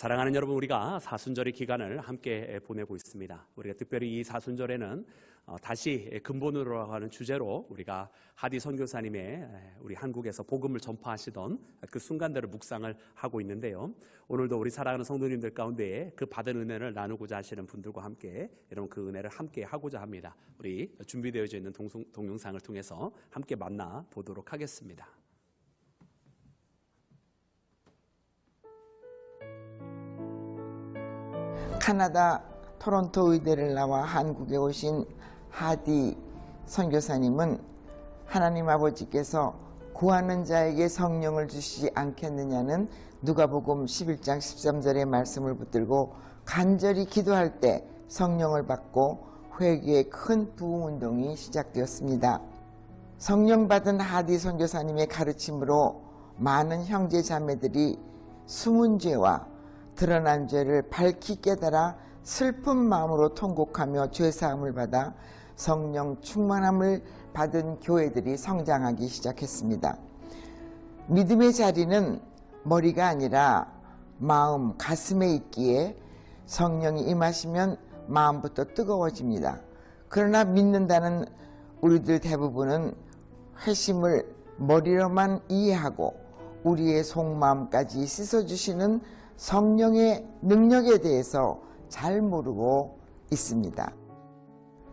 사랑하는 여러분, 우리가 사순절의 기간을 함께 보내고 있습니다. 우리가 특별히 이 사순절에는 다시 근본으로 하는 주제로 우리가 하디 선교사님의 우리 한국에서 복음을 전파하시던 그 순간들을 묵상을 하고 있는데요. 오늘도 우리 사랑하는 성도님들 가운데 그 받은 은혜를 나누고자 하시는 분들과 함께 여러분 그 은혜를 함께 하고자 합니다. 우리 준비되어져 있는 동영상을 통해서 함께 만나 보도록 하겠습니다. 캐나다 토론토 의대를 나와 한국에 오신 하디 선교사님은 하나님 아버지께서 구하는 자에게 성령을 주시지 않겠느냐는 누가복음 11장 13절의 말씀을 붙들고 간절히 기도할 때 성령을 받고 회개의 큰 부흥운동이 시작되었습니다. 성령 받은 하디 선교사님의 가르침으로 많은 형제 자매들이 숨은 죄와 드러난 죄를 밝히 깨달아 슬픈 마음으로 통곡하며 죄사함을 받아 성령 충만함을 받은 교회들이 성장하기 시작했습니다. 믿음의 자리는 머리가 아니라 마음, 가슴에 있기에 성령이 임하시면 마음부터 뜨거워집니다. 그러나 믿는다는 우리들 대부분은 회심을 머리로만 이해하고 우리의 속마음까지 씻어주시는 성령의 능력에 대해서 잘 모르고 있습니다.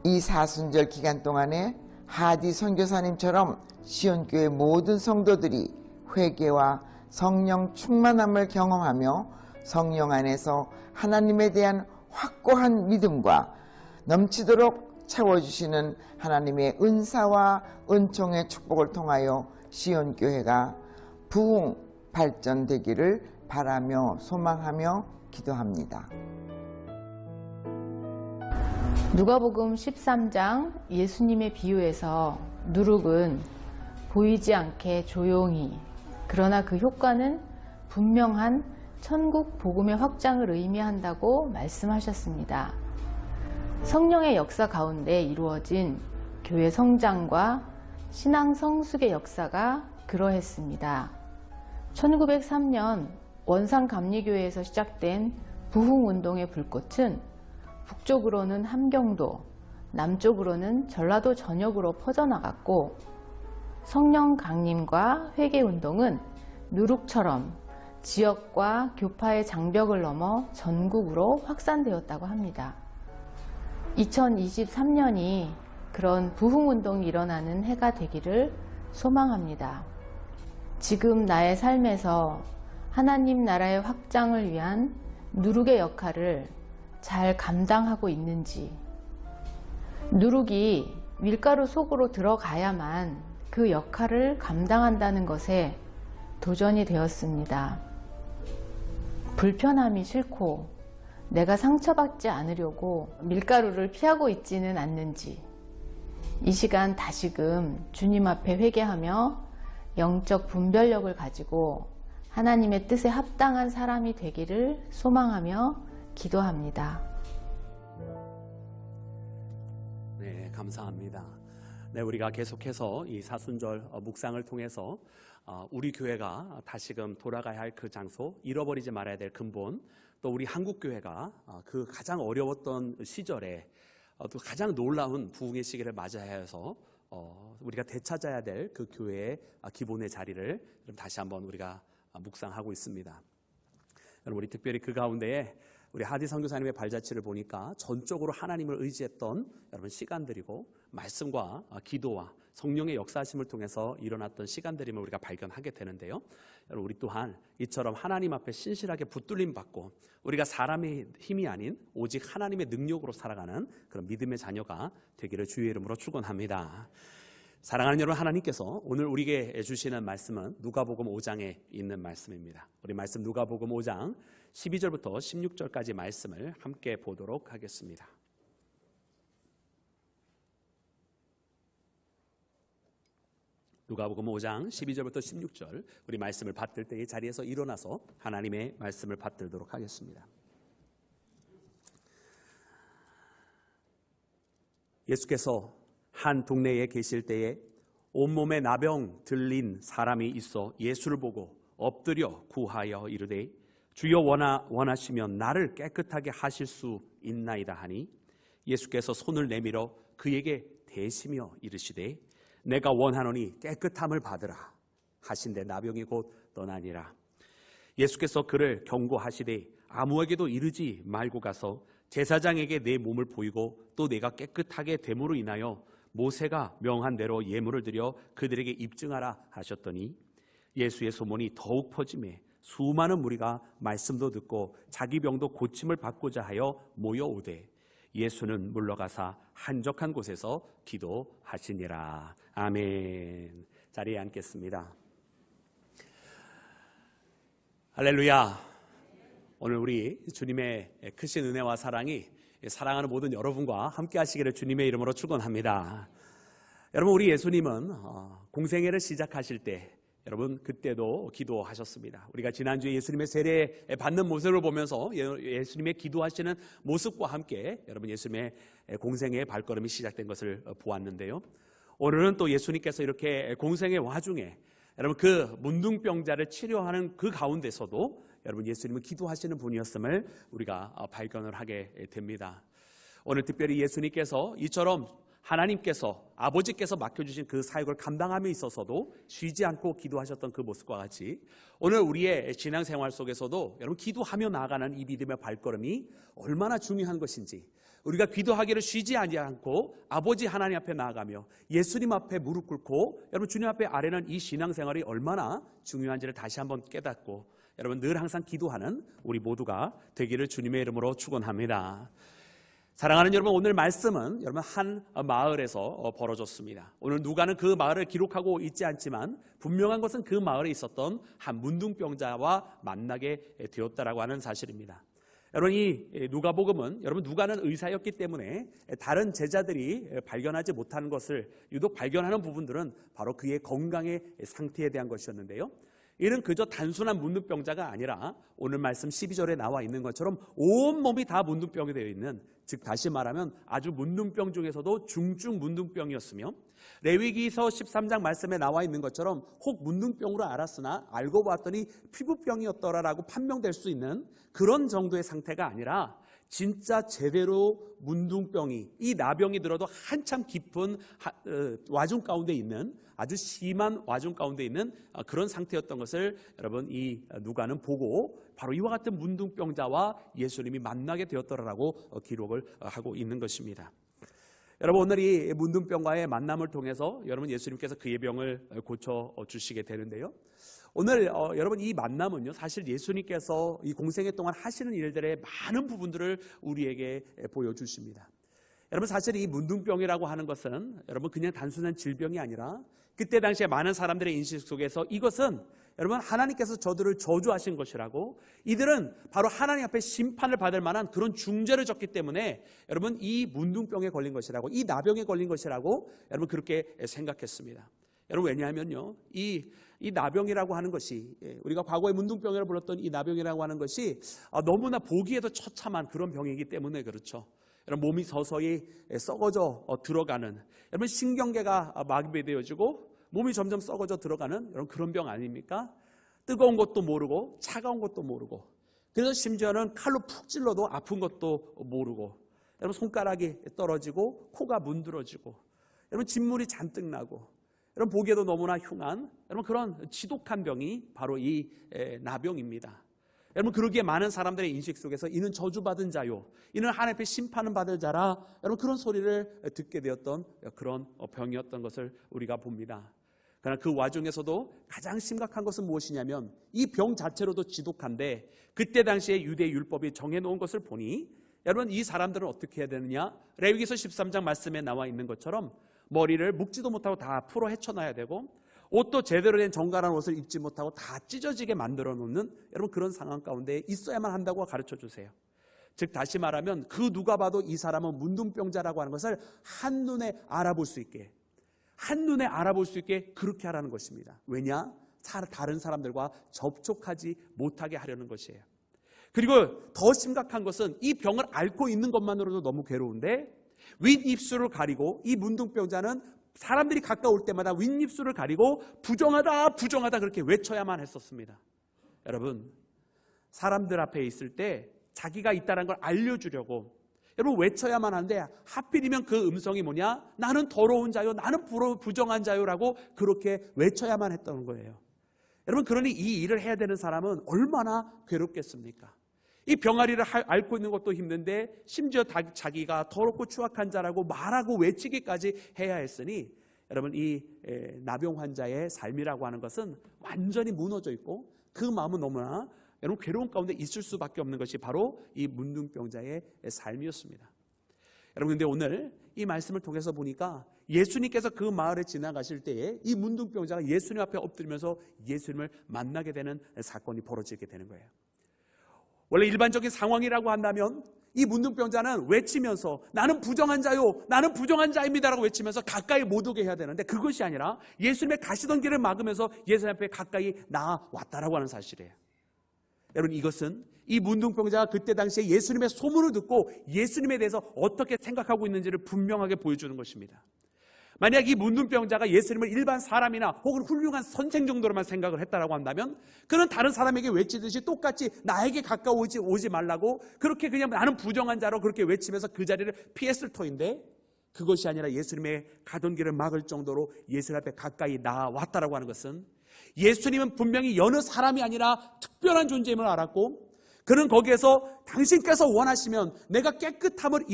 이 사순절 기간 동안에 하디 선교사님처럼 시온교회 모든 성도들이 회개와 성령 충만함을 경험하며 성령 안에서 하나님에 대한 확고한 믿음과 넘치도록 채워주시는 하나님의 은사와 은총의 축복을 통하여 시온교회가 부흥 발전되기를 바라며 소망하며 기도합니다. 누가복음 13장 예수님의 비유에서 누룩은 보이지 않게 조용히, 그러나 그 효과는 분명한 천국 복음의 확장을 의미한다고 말씀하셨습니다. 성령의 역사 가운데 이루어진 교회 성장과 신앙 성숙의 역사가 그러했습니다. 1903년 원산감리교회에서 시작된 부흥운동의 불꽃은 북쪽으로는 함경도, 남쪽으로는 전라도 전역으로 퍼져나갔고 성령 강림과 회개운동은 누룩처럼 지역과 교파의 장벽을 넘어 전국으로 확산되었다고 합니다. 2023년이 그런 부흥운동이 일어나는 해가 되기를 소망합니다. 지금 나의 삶에서 하나님 나라의 확장을 위한 누룩의 역할을 잘 감당하고 있는지, 누룩이 밀가루 속으로 들어가야만 그 역할을 감당한다는 것에 도전이 되었습니다. 불편함이 싫고 내가 상처받지 않으려고 밀가루를 피하고 있지는 않는지, 이 시간 다시금 주님 앞에 회개하며 영적 분별력을 가지고 하나님의 뜻에 합당한 사람이 되기를 소망하며 기도합니다. 네, 감사합니다. 네, 우리가 계속해서 이 사순절 묵상을 통해서 우리 교회가 다시금 돌아가야 할 그 장소, 잃어버리지 말아야 될 근본, 또 우리 한국 교회가 그 가장 어려웠던 시절에 또 가장 놀라운 부흥의 시기를 맞아야 해서 우리가 되찾아야 될 그 교회의 기본의 자리를 다시 한번 우리가 묵상하고 있습니다. 여러분, 우리 특별히 그 가운데에 우리 하디 선교사님의 발자취를 보니까 전적으로 하나님을 의지했던 여러분 시간들이고 말씀과 기도와 성령의 역사하심을 통해서 일어났던 시간들임을 우리가 발견하게 되는데요. 여러분, 우리 또한 이처럼 하나님 앞에 신실하게 붙들림 받고 우리가 사람의 힘이 아닌 오직 하나님의 능력으로 살아가는 그런 믿음의 자녀가 되기를 주의 이름으로 축원합니다. 사랑하는 여러분, 하나님께서 오늘 우리에게 주시는 말씀은 누가복음 5장에 있는 말씀입니다. 우리 말씀 누가복음 5장 12절부터 16절까지 말씀을 함께 보도록 하겠습니다. 누가복음 5장 12절부터 16절, 우리 말씀을 받들 때 이 자리에서 일어나서 하나님의 말씀을 받들도록 하겠습니다. 예수께서 한 동네에 계실 때에 온몸에 나병 들린 사람이 있어 예수를 보고 엎드려 구하여 이르되 주여 원하시면 나를 깨끗하게 하실 수 있나이다 하니 예수께서 손을 내밀어 그에게 대시며 이르시되 내가 원하노니 깨끗함을 받으라 하신대 나병이 곧 떠나니라. 예수께서 그를 경고하시되 아무에게도 이르지 말고 가서 제사장에게 내 몸을 보이고 또 내가 깨끗하게 됨으로 인하여 모세가 명한 대로 예물을 드려 그들에게 입증하라 하셨더니 예수의 소문이 더욱 퍼지매 수많은 무리가 말씀도 듣고 자기 병도 고침을 받고자 하여 모여오되 예수는 물러가사 한적한 곳에서 기도하시니라. 아멘. 자리에 앉겠습니다. 할렐루야. 오늘 우리 주님의 크신 은혜와 사랑이 사랑하는 모든 여러분과 함께 하시기를 주님의 이름으로 축원합니다. 여러분, 우리 예수님은 공생애를 시작하실 때 여러분 그때도 기도하셨습니다. 우리가 지난주에 예수님의 세례 받는 모습을 보면서 예수님의 기도하시는 모습과 함께 여러분 예수님의 공생애의 발걸음이 시작된 것을 보았는데요. 오늘은 또 예수님께서 이렇게 공생의 와중에 여러분 그 문둥병자를 치료하는 그 가운데서도 여러분 예수님은 기도하시는 분이었음을 우리가 발견을 하게 됩니다. 오늘 특별히 예수님께서 이처럼 하나님께서 아버지께서 맡겨주신 그 사역을 감당함에 있어서도 쉬지 않고 기도하셨던 그 모습과 같이 오늘 우리의 신앙생활 속에서도 여러분 기도하며 나아가는 이 믿음의 발걸음이 얼마나 중요한 것인지, 우리가 기도하기를 쉬지 않고 아버지 하나님 앞에 나아가며 예수님 앞에 무릎 꿇고 여러분 주님 앞에 아뢰는 이 신앙생활이 얼마나 중요한지를 다시 한번 깨닫고 여러분 늘 항상 기도하는 우리 모두가 되기를 주님의 이름으로 축원합니다. 사랑하는 여러분, 오늘 말씀은 여러분 한 마을에서 벌어졌습니다. 오늘 누가는 그 마을을 기록하고 있지 않지만 분명한 것은 그 마을에 있었던 한 문둥병자와 만나게 되었다라고 하는 사실입니다. 여러분 이 누가복음은 여러분 누가는 의사였기 때문에 다른 제자들이 발견하지 못하는 것을 유독 발견하는 부분들은 바로 그의 건강의 상태에 대한 것이었는데요. 이는 그저 단순한 문둥병자가 아니라 오늘 말씀 12절에 나와 있는 것처럼 온몸이 다 문둥병이 되어 있는, 즉 다시 말하면 아주 문둥병 중에서도 중증 문둥병이었으며 레위기서 13장 말씀에 나와 있는 것처럼 혹 문둥병으로 알았으나 알고 봤더니 피부병이었더라라고 판명될 수 있는 그런 정도의 상태가 아니라 진짜 제대로 문둥병이, 이 나병이 들어도 한참 깊은 와중 가운데 있는, 아주 심한 와중 가운데 있는 그런 상태였던 것을 여러분 이 누가는 보고 바로 이와 같은 문둥병자와 예수님이 만나게 되었더라라고 기록을 하고 있는 것입니다. 여러분 오늘 이 문둥병과의 만남을 통해서 여러분 예수님께서 그의 병을 고쳐 주시게 되는데요. 오늘 여러분 이 만남은요 사실 예수님께서 이 공생애 동안 하시는 일들의 많은 부분들을 우리에게 보여주십니다. 여러분 사실 이 문둥병이라고 하는 것은 여러분 그냥 단순한 질병이 아니라 그때 당시에 많은 사람들의 인식 속에서 이것은 여러분 하나님께서 저들을 저주하신 것이라고, 이들은 바로 하나님 앞에 심판을 받을 만한 그런 중죄를 졌기 때문에 여러분 이 문둥병에 걸린 것이라고, 이 나병에 걸린 것이라고 여러분 그렇게 생각했습니다. 여러분 왜냐하면요 이 나병이라고 하는 것이, 우리가 과거에 문둥병이라고 불렀던 이 나병이라고 하는 것이 너무나 보기에도 처참한 그런 병이기 때문에 그렇죠. 여러분 몸이 서서히 썩어져 들어가는, 여러분 신경계가 마비되어지고 몸이 점점 썩어져 들어가는 여러분 그런 병 아닙니까? 뜨거운 것도 모르고 차가운 것도 모르고, 그래서 심지어는 칼로 푹 찔러도 아픈 것도 모르고, 여러분 손가락이 떨어지고 코가 문드러지고 여러분 진물이 잔뜩 나고 여러분 보기에도 너무나 흉한 여러분 그런 지독한 병이 바로 이 나병입니다. 여러분 그러기에 많은 사람들의 인식 속에서 이는 저주받은 자요, 이는 하나님 앞에 심판을 받을 자라, 여러분 그런 소리를 듣게 되었던 그런 병이었던 것을 우리가 봅니다. 그러나 그 와중에서도 가장 심각한 것은 무엇이냐면 이 병 자체로도 지독한데 그때 당시에 유대 율법이 정해놓은 것을 보니 여러분 이 사람들은 어떻게 해야 되느냐, 레위기서 13장 말씀에 나와 있는 것처럼 머리를 묶지도 못하고 다 풀어 헤쳐놔야 되고 옷도 제대로 된 정갈한 옷을 입지 못하고 다 찢어지게 만들어 놓는 여러분 그런 상황 가운데 있어야만 한다고 가르쳐 주세요. 즉 다시 말하면 그 누가 봐도 이 사람은 문둥병자라고 하는 것을 한눈에 알아볼 수 있게, 한눈에 알아볼 수 있게 그렇게 하라는 것입니다. 왜냐? 다른 사람들과 접촉하지 못하게 하려는 것이에요. 그리고 더 심각한 것은 이 병을 앓고 있는 것만으로도 너무 괴로운데 윗입술을 가리고, 이 문둥병자는 사람들이 가까울 때마다 윗입술을 가리고 부정하다 부정하다 그렇게 외쳐야만 했었습니다. 여러분 사람들 앞에 있을 때 자기가 있다는 걸 알려주려고 여러분 외쳐야만 하는데 하필이면 그 음성이 뭐냐? 나는 더러운 자요, 나는 부정한 자요라고 그렇게 외쳐야만 했던 거예요. 여러분 그러니 이 일을 해야 되는 사람은 얼마나 괴롭겠습니까? 이 병아리를 앓고 있는 것도 힘든데 심지어 자기가 더럽고 추악한 자라고 말하고 외치기까지 해야 했으니 여러분 이 나병 환자의 삶이라고 하는 것은 완전히 무너져 있고 그 마음은 너무나 여러분 괴로운 가운데 있을 수밖에 없는 것이 바로 이 문둥병자의 삶이었습니다. 여러분 근데 오늘 이 말씀을 통해서 보니까 예수님께서 그 마을에 지나가실 때에 이 문둥병자가 예수님 앞에 엎드리면서 예수님을 만나게 되는 사건이 벌어지게 되는 거예요. 원래 일반적인 상황이라고 한다면 이 문둥병자는 외치면서 나는 부정한 자요, 나는 부정한 자입니다라고 외치면서 가까이 못 오게 해야 되는데 그것이 아니라 예수님의 가시던 길을 막으면서 예수님 앞에 가까이 나아왔다라고 하는 사실이에요. 여러분 이것은 이 문둥병자가 그때 당시에 예수님의 소문을 듣고 예수님에 대해서 어떻게 생각하고 있는지를 분명하게 보여주는 것입니다. 만약 이 문둥병자가 예수님을 일반 사람이나 혹은 훌륭한 선생 정도로만 생각을 했다라고 한다면 그는 다른 사람에게 외치듯이 똑같이 나에게 가까워오지 말라고 그렇게 그냥 나는 부정한 자로 그렇게 외치면서 그 자리를 피했을 터인데 그것이 아니라 예수님의 가던 길을 막을 정도로 예수님 앞에 가까이 나아왔다라고 하는 것은 예수님은 분명히 여느 사람이 아니라 특별한 존재임을 알았고 그는 거기에서 당신께서 원하시면 내가 깨끗함을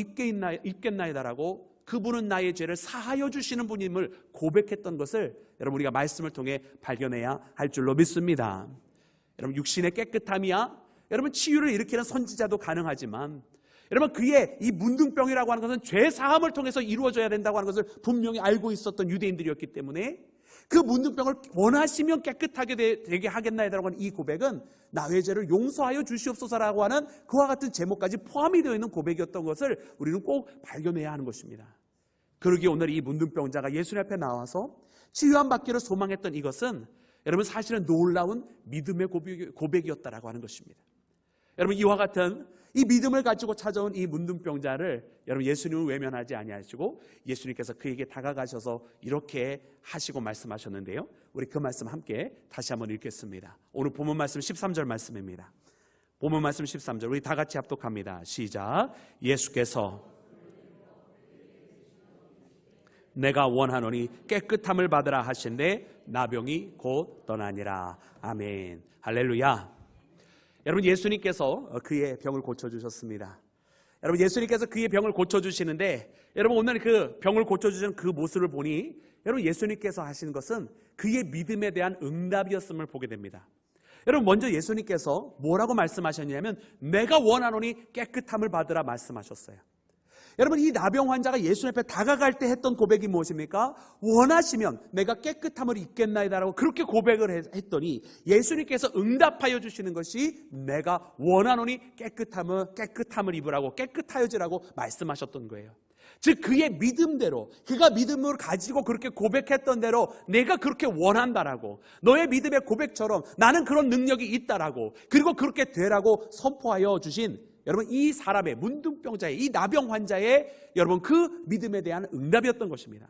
입겠나이다라고 그분은 나의 죄를 사하여 주시는 분임을 고백했던 것을 여러분 우리가 말씀을 통해 발견해야 할 줄로 믿습니다. 여러분 육신의 깨끗함이야 여러분 치유를 일으키는 선지자도 가능하지만 여러분 그의 이 문둥병이라고 하는 것은 죄 사함을 통해서 이루어져야 된다고 하는 것을 분명히 알고 있었던 유대인들이었기 때문에 그 문둥병을 원하시면 깨끗하게 되게 하겠나이다라고 하는 이 고백은 나의 죄를 용서하여 주시옵소서라고 하는 그와 같은 제목까지 포함이 되어 있는 고백이었던 것을 우리는 꼭 발견해야 하는 것입니다. 그러기에 오늘 이 문둥병자가 예수님 앞에 나와서 치유함 받기를 소망했던 이것은 여러분 사실은 놀라운 믿음의 고백이었다라고 하는 것입니다. 여러분 이와 같은 이 믿음을 가지고 찾아온 이 문둥병자를 여러분 예수님은 외면하지 아니하시고 예수님께서 그에게 다가가셔서 이렇게 하시고 말씀하셨는데요. 우리 그 말씀 함께 다시 한번 읽겠습니다. 오늘 본문 말씀 13절 말씀입니다. 본문 말씀 13절 우리 다 같이 합독합니다. 시작. 예수께서 내가 원하노니 깨끗함을 받으라 하신데 나병이 곧 떠나니라. 아멘. 할렐루야. 여러분 예수님께서 그의 병을 고쳐주셨습니다. 여러분 예수님께서 그의 병을 고쳐주시는데 여러분 오늘 그 병을 고쳐주시는 그 모습을 보니 여러분 예수님께서 하시는 것은 그의 믿음에 대한 응답이었음을 보게 됩니다. 여러분 먼저 예수님께서 뭐라고 말씀하셨냐면 내가 원하노니 깨끗함을 받으라 말씀하셨어요. 여러분 이 나병 환자가 예수님 앞에 다가갈 때 했던 고백이 무엇입니까? 원하시면 내가 깨끗함을 입겠나이다라고 그렇게 고백을 했더니 예수님께서 응답하여 주시는 것이 내가 원하노니 깨끗함을 입으라고 깨끗하여지라고 말씀하셨던 거예요. 즉 그의 믿음대로 그가 믿음을 가지고 그렇게 고백했던 대로 내가 그렇게 원한다라고 너의 믿음의 고백처럼 나는 그런 능력이 있다라고 그리고 그렇게 되라고 선포하여 주신 여러분 이 사람의 문둥병자의 이 나병 환자의 여러분 그 믿음에 대한 응답이었던 것입니다.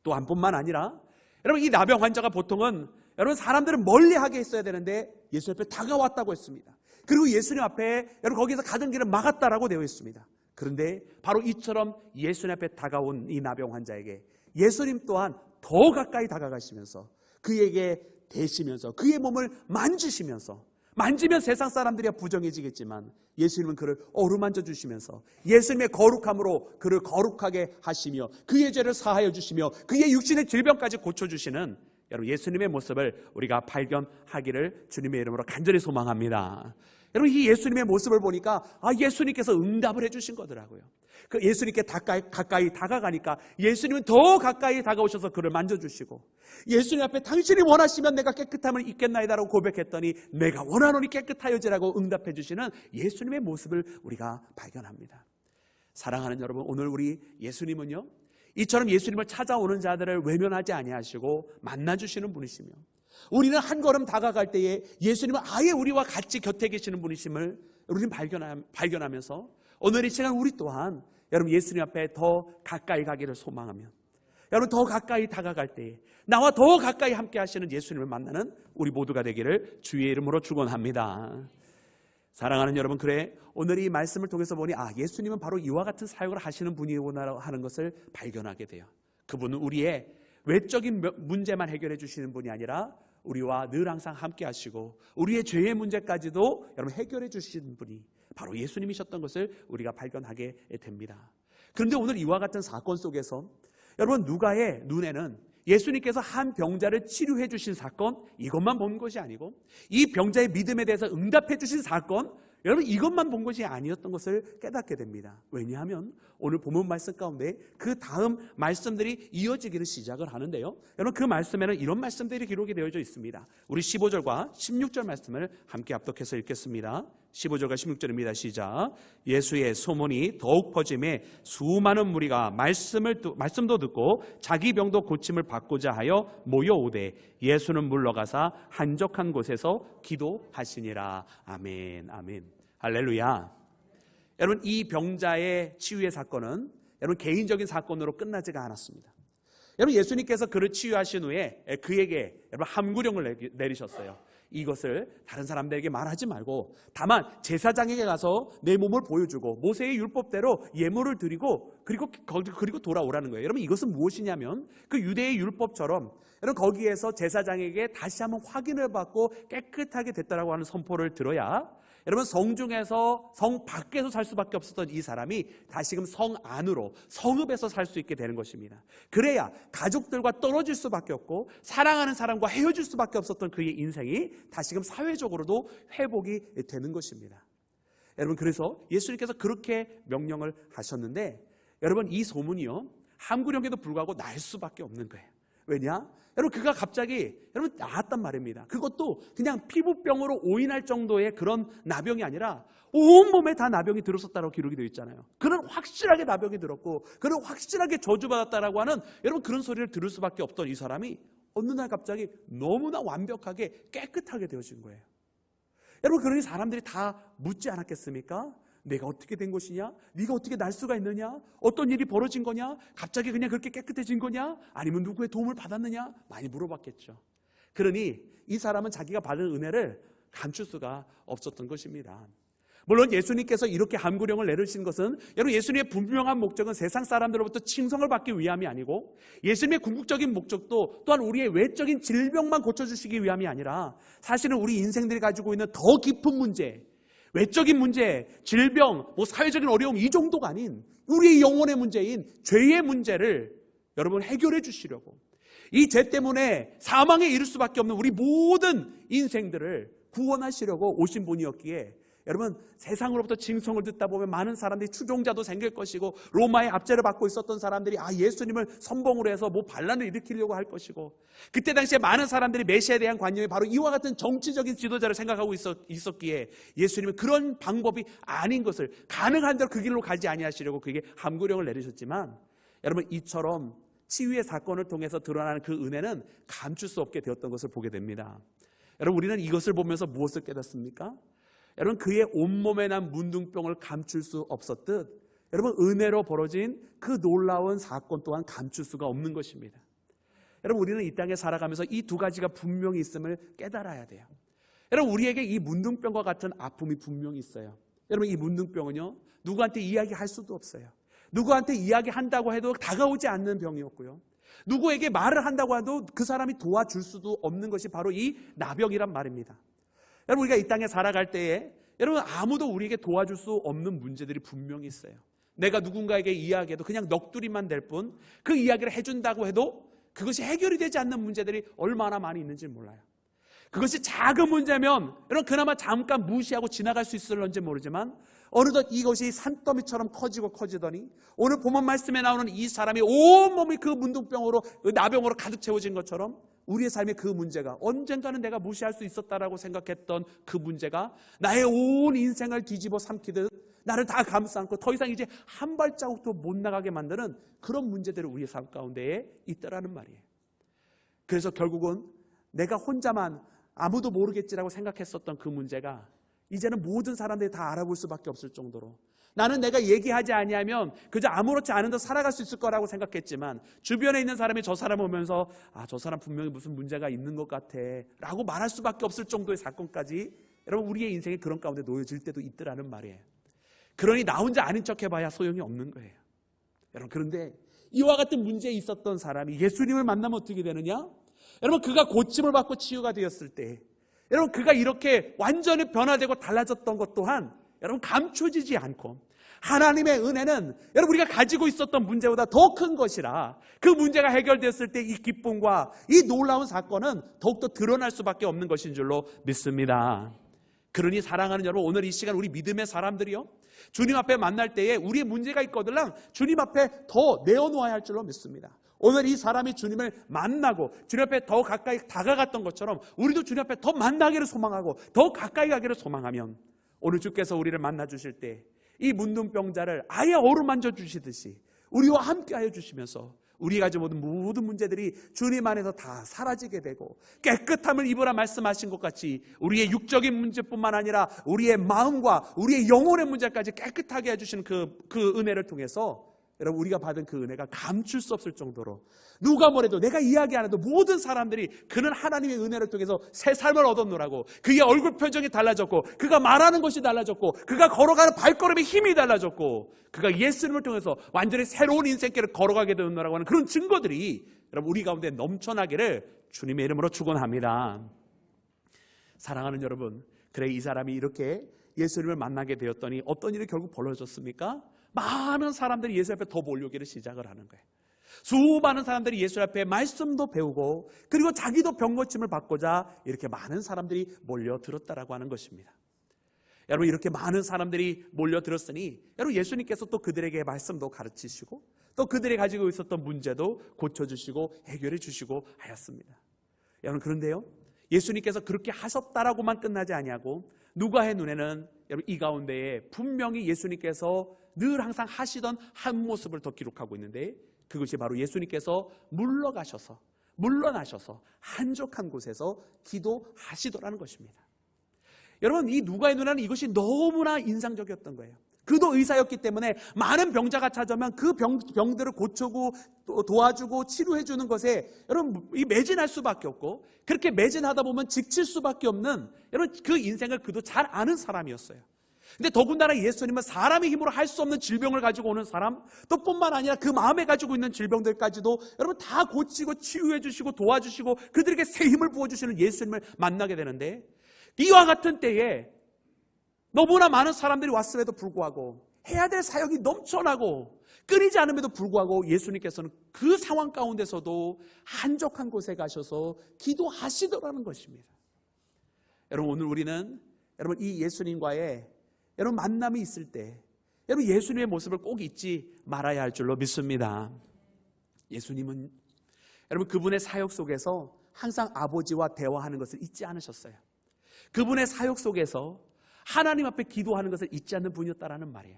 또 한 뿐만 아니라 여러분 이 나병 환자가 보통은 여러분 사람들은 멀리하게 했어야 되는데 예수 앞에 다가왔다고 했습니다. 그리고 예수님 앞에 여러분 거기서 가던 길을 막았다라고 되어 있습니다. 그런데 바로 이처럼 예수님 앞에 다가온 이 나병 환자에게 예수님 또한 더 가까이 다가가시면서 그에게 대시면서 그의 몸을 만지시면서 만지면 세상 사람들이야 부정해지겠지만 예수님은 그를 어루만져 주시면서 예수님의 거룩함으로 그를 거룩하게 하시며 그의 죄를 사하여 주시며 그의 육신의 질병까지 고쳐주시는 여러분 예수님의 모습을 우리가 발견하기를 주님의 이름으로 간절히 소망합니다. 여러분 이 예수님의 모습을 보니까 예수님께서 응답을 해주신 거더라고요. 그 예수님께 가까이 다가가니까 예수님은 더 가까이 다가오셔서 그를 만져주시고 예수님 앞에 당신이 원하시면 내가 깨끗함을 입겠나이다라고 고백했더니 내가 원하노니 깨끗하여지라고 응답해 주시는 예수님의 모습을 우리가 발견합니다. 사랑하는 여러분 오늘 우리 예수님은요 이처럼 예수님을 찾아오는 자들을 외면하지 아니하시고 만나주시는 분이시며 우리는 한 걸음 다가갈 때에 예수님은 아예 우리와 같이 곁에 계시는 분이심을 우리는 발견하면서 오늘 이 시간 우리 또한 여러분 예수님 앞에 더 가까이 가기를 소망하며 여러분 더 가까이 다가갈 때에 나와 더 가까이 함께 하시는 예수님을 만나는 우리 모두가 되기를 주의 이름으로 축원합니다. 사랑하는 여러분, 그래 오늘 이 말씀을 통해서 보니 예수님은 바로 이와 같은 사역을 하시는 분이구나 하는 것을 발견하게 돼요. 그분은 우리의 외적인 문제만 해결해 주시는 분이 아니라 우리와 늘 항상 함께 하시고 우리의 죄의 문제까지도 여러분 해결해 주시는 분이 바로 예수님이셨던 것을 우리가 발견하게 됩니다. 그런데 오늘 이와 같은 사건 속에서 여러분, 누가의 눈에는 예수님께서 한 병자를 치료해 주신 사건, 이것만 본 것이 아니고 이 병자의 믿음에 대해서 응답해 주신 사건, 여러분 이것만 본 것이 아니었던 것을 깨닫게 됩니다. 왜냐하면 오늘 본문 말씀 가운데 그 다음 말씀들이 이어지기를 시작을 하는데요. 여러분 그 말씀에는 이런 말씀들이 기록이 되어져 있습니다. 우리 15절과 16절 말씀을 함께 합독해서 읽겠습니다. 15절과 16절입니다. 시작. 예수의 소문이 더욱 퍼짐에 수많은 무리가 말씀도 듣고 자기 병도 고침을 받고자 하여 모여오되 예수는 물러가사 한적한 곳에서 기도하시니라. 아멘, 아멘. 할렐루야. 여러분, 이 병자의 치유의 사건은 여러분 개인적인 사건으로 끝나지가 않았습니다. 여러분, 예수님께서 그를 치유하신 후에 그에게 여러분 함구령을 내리셨어요. 이것을 다른 사람들에게 말하지 말고 다만 제사장에게 가서 내 몸을 보여주고 모세의 율법대로 예물을 드리고 그리고 돌아오라는 거예요. 여러분, 이것은 무엇이냐면 그 유대의 율법처럼 여러분 거기에서 제사장에게 다시 한번 확인을 받고 깨끗하게 됐다라고 하는 선포를 들어야 여러분 성중에서 성 밖에서 살 수밖에 없었던 이 사람이 다시금 성 안으로 성읍에서 살 수 있게 되는 것입니다. 그래야 가족들과 떨어질 수밖에 없고 사랑하는 사람과 헤어질 수밖에 없었던 그의 인생이 다시금 사회적으로도 회복이 되는 것입니다. 여러분, 그래서 예수님께서 그렇게 명령을 하셨는데 여러분 이 소문이요 함구령에도 불구하고 날 수밖에 없는 거예요. 왜냐? 여러분 그가 갑자기 여러분 나았단 말입니다. 그것도 그냥 피부병으로 오인할 정도의 그런 나병이 아니라 온몸에 다 나병이 들었었다고 기록이 되어 있잖아요. 그는 확실하게 나병이 들었고 그는 확실하게 저주받았다라고 하는 여러분 그런 소리를 들을 수밖에 없던 이 사람이 어느 날 갑자기 너무나 완벽하게 깨끗하게 되어진 거예요. 여러분, 그러니 사람들이 다 묻지 않았겠습니까? 내가 어떻게 된 것이냐? 네가 어떻게 날 수가 있느냐? 어떤 일이 벌어진 거냐? 갑자기 그냥 그렇게 깨끗해진 거냐? 아니면 누구의 도움을 받았느냐? 많이 물어봤겠죠. 그러니 이 사람은 자기가 받은 은혜를 감출 수가 없었던 것입니다. 물론 예수님께서 이렇게 함구령을 내리신 것은 여러분 예수님의 분명한 목적은 세상 사람들로부터 칭송을 받기 위함이 아니고 예수님의 궁극적인 목적도 또한 우리의 외적인 질병만 고쳐주시기 위함이 아니라 사실은 우리 인생들이 가지고 있는 더 깊은 문제, 외적인 문제, 질병, 사회적인 어려움 이 정도가 아닌 우리의 영혼의 문제인 죄의 문제를 여러분 해결해 주시려고 이 죄 때문에 사망에 이를 수밖에 없는 우리 모든 인생들을 구원하시려고 오신 분이었기에 여러분 세상으로부터 칭송을 듣다 보면 많은 사람들이 추종자도 생길 것이고 로마의 압제를 받고 있었던 사람들이 예수님을 선봉으로 해서 반란을 일으키려고 할 것이고 그때 당시에 많은 사람들이 메시아에 대한 관념이 바로 이와 같은 정치적인 지도자를 생각하고 있었기에 예수님은 그런 방법이 아닌 것을 가능한 대로 그 길로 가지 아니하시려고 그에게 함구령을 내리셨지만 여러분 이처럼 치유의 사건을 통해서 드러나는 그 은혜는 감출 수 없게 되었던 것을 보게 됩니다. 여러분 우리는 이것을 보면서 무엇을 깨닫습니까? 여러분 그의 온몸에 난 문둥병을 감출 수 없었듯 여러분 은혜로 벌어진 그 놀라운 사건 또한 감출 수가 없는 것입니다. 여러분 우리는 이 땅에 살아가면서 이 두 가지가 분명히 있음을 깨달아야 돼요. 여러분 우리에게 이 문둥병과 같은 아픔이 분명히 있어요. 여러분 이 문둥병은요 누구한테 이야기할 수도 없어요. 누구한테 이야기한다고 해도 다가오지 않는 병이었고요. 누구에게 말을 한다고 해도 그 사람이 도와줄 수도 없는 것이 바로 이 나병이란 말입니다. 여러분 우리가 이 땅에 살아갈 때에 여러분 아무도 우리에게 도와줄 수 없는 문제들이 분명히 있어요. 내가 누군가에게 이야기해도 그냥 넋두리만 될 뿐 그 이야기를 해준다고 해도 그것이 해결이 되지 않는 문제들이 얼마나 많이 있는지 몰라요. 그것이 작은 문제면 여러분 그나마 잠깐 무시하고 지나갈 수 있을런지 모르지만 어느덧 이것이 산더미처럼 커지더니 오늘 본문 말씀에 나오는 이 사람이 온몸이 그 문둥병으로 그 나병으로 가득 채워진 것처럼 우리의 삶의 그 문제가 언젠가는 내가 무시할 수 있었다라고 생각했던 그 문제가 나의 온 인생을 뒤집어 삼키듯 나를 다 감싸안고 더 이상 이제 한 발자국도 못 나가게 만드는 그런 문제들이 우리의 삶 가운데에 있다라는 말이에요. 그래서 결국은 내가 혼자만 아무도 모르겠지라고 생각했었던 그 문제가 이제는 모든 사람들이 다 알아볼 수밖에 없을 정도로 나는 내가 얘기하지 아니하면 그저 아무렇지 않은 데 살아갈 수 있을 거라고 생각했지만 주변에 있는 사람이 저 사람 오면서 저 사람 분명히 무슨 문제가 있는 것 같아 라고 말할 수밖에 없을 정도의 사건까지 여러분 우리의 인생이 그런 가운데 놓여질 때도 있더라는 말이에요. 그러니 나 혼자 아닌 척 해봐야 소용이 없는 거예요. 여러분 그런데 이와 같은 문제에 있었던 사람이 예수님을 만나면 어떻게 되느냐? 여러분 그가 고침을 받고 치유가 되었을 때 여러분 그가 이렇게 완전히 변화되고 달라졌던 것 또한 여러분 감춰지지 않고 하나님의 은혜는 여러분 우리가 가지고 있었던 문제보다 더 큰 것이라 그 문제가 해결됐을 때 이 기쁨과 이 놀라운 사건은 더욱더 드러날 수밖에 없는 것인 줄로 믿습니다. 그러니 사랑하는 여러분 오늘 이 시간 우리 믿음의 사람들이요 주님 앞에 만날 때에 우리의 문제가 있거들랑 주님 앞에 더 내어놓아야 할 줄로 믿습니다. 오늘 이 사람이 주님을 만나고 주님 앞에 더 가까이 다가갔던 것처럼 우리도 주님 앞에 더 만나기를 소망하고 더 가까이 가기를 소망하면 오늘 주께서 우리를 만나 주실 때 이 문둥병자를 아예 어루만져 주시듯이 우리와 함께 하여 주시면서 우리가 가지고 모든 문제들이 주님 안에서 다 사라지게 되고 깨끗함을 입으라 말씀하신 것 같이 우리의 육적인 문제뿐만 아니라 우리의 마음과 우리의 영혼의 문제까지 깨끗하게 해주시는 그 은혜를 통해서 여러분 우리가 받은 그 은혜가 감출 수 없을 정도로 누가 뭐래도 내가 이야기 안 해도 모든 사람들이 그는 하나님의 은혜를 통해서 새 삶을 얻었노라고 그의 얼굴 표정이 달라졌고 그가 말하는 것이 달라졌고 그가 걸어가는 발걸음의 힘이 달라졌고 그가 예수님을 통해서 완전히 새로운 인생길을 걸어가게 되었노라고 하는 그런 증거들이 여러분 우리 가운데 넘쳐나기를 주님의 이름으로 축원합니다. 사랑하는 여러분 그래 이 사람이 이렇게 예수님을 만나게 되었더니 어떤 일이 결국 벌어졌습니까? 많은 사람들이 예수 앞에 더 몰려오기를 시작을 하는 거예요. 수많은 사람들이 예수 앞에 말씀도 배우고 그리고 자기도 병고침을 받고자 이렇게 많은 사람들이 몰려들었다라고 하는 것입니다. 여러분 이렇게 많은 사람들이 몰려들었으니 여러분 예수님께서 또 그들에게 말씀도 가르치시고 또 그들이 가지고 있었던 문제도 고쳐주시고 해결해 주시고 하였습니다. 여러분 그런데요 예수님께서 그렇게 하셨다라고만 끝나지 아니하고 누가의 눈에는 여러분 이 가운데에 분명히 예수님께서 늘 항상 하시던 한 모습을 더 기록하고 있는데 그것이 바로 예수님께서 물러나셔서 한적한 곳에서 기도하시더라는 것입니다. 여러분 이 누가의 눈에는 이것이 너무나 인상적이었던 거예요. 그도 의사였기 때문에 많은 병자가 찾아오면 그 병들을 고치고 도와주고 치료해 주는 것에 여러분 이 매진할 수밖에 없고 그렇게 매진하다 보면 지칠 수밖에 없는 여러분 그 인생을 그도 잘 아는 사람이었어요. 근데 더군다나 예수님은 사람의 힘으로 할 수 없는 질병을 가지고 오는 사람 또 뿐만 아니라 그 마음에 가지고 있는 질병들까지도 여러분 다 고치고 치유해 주시고 도와주시고 그들에게 새 힘을 부어주시는 예수님을 만나게 되는데 이와 같은 때에 너무나 많은 사람들이 왔음에도 불구하고 해야 될 사역이 넘쳐나고 끊이지 않음에도 불구하고 예수님께서는 그 상황 가운데서도 한적한 곳에 가셔서 기도하시더라는 것입니다. 여러분 오늘 우리는 여러분 이 예수님과의 여러분 만남이 있을 때 여러분 예수님의 모습을 꼭 잊지 말아야 할 줄로 믿습니다. 예수님은 여러분 그분의 사역 속에서 항상 아버지와 대화하는 것을 잊지 않으셨어요. 그분의 사역 속에서 하나님 앞에 기도하는 것을 잊지 않는 분이었다라는 말이에요.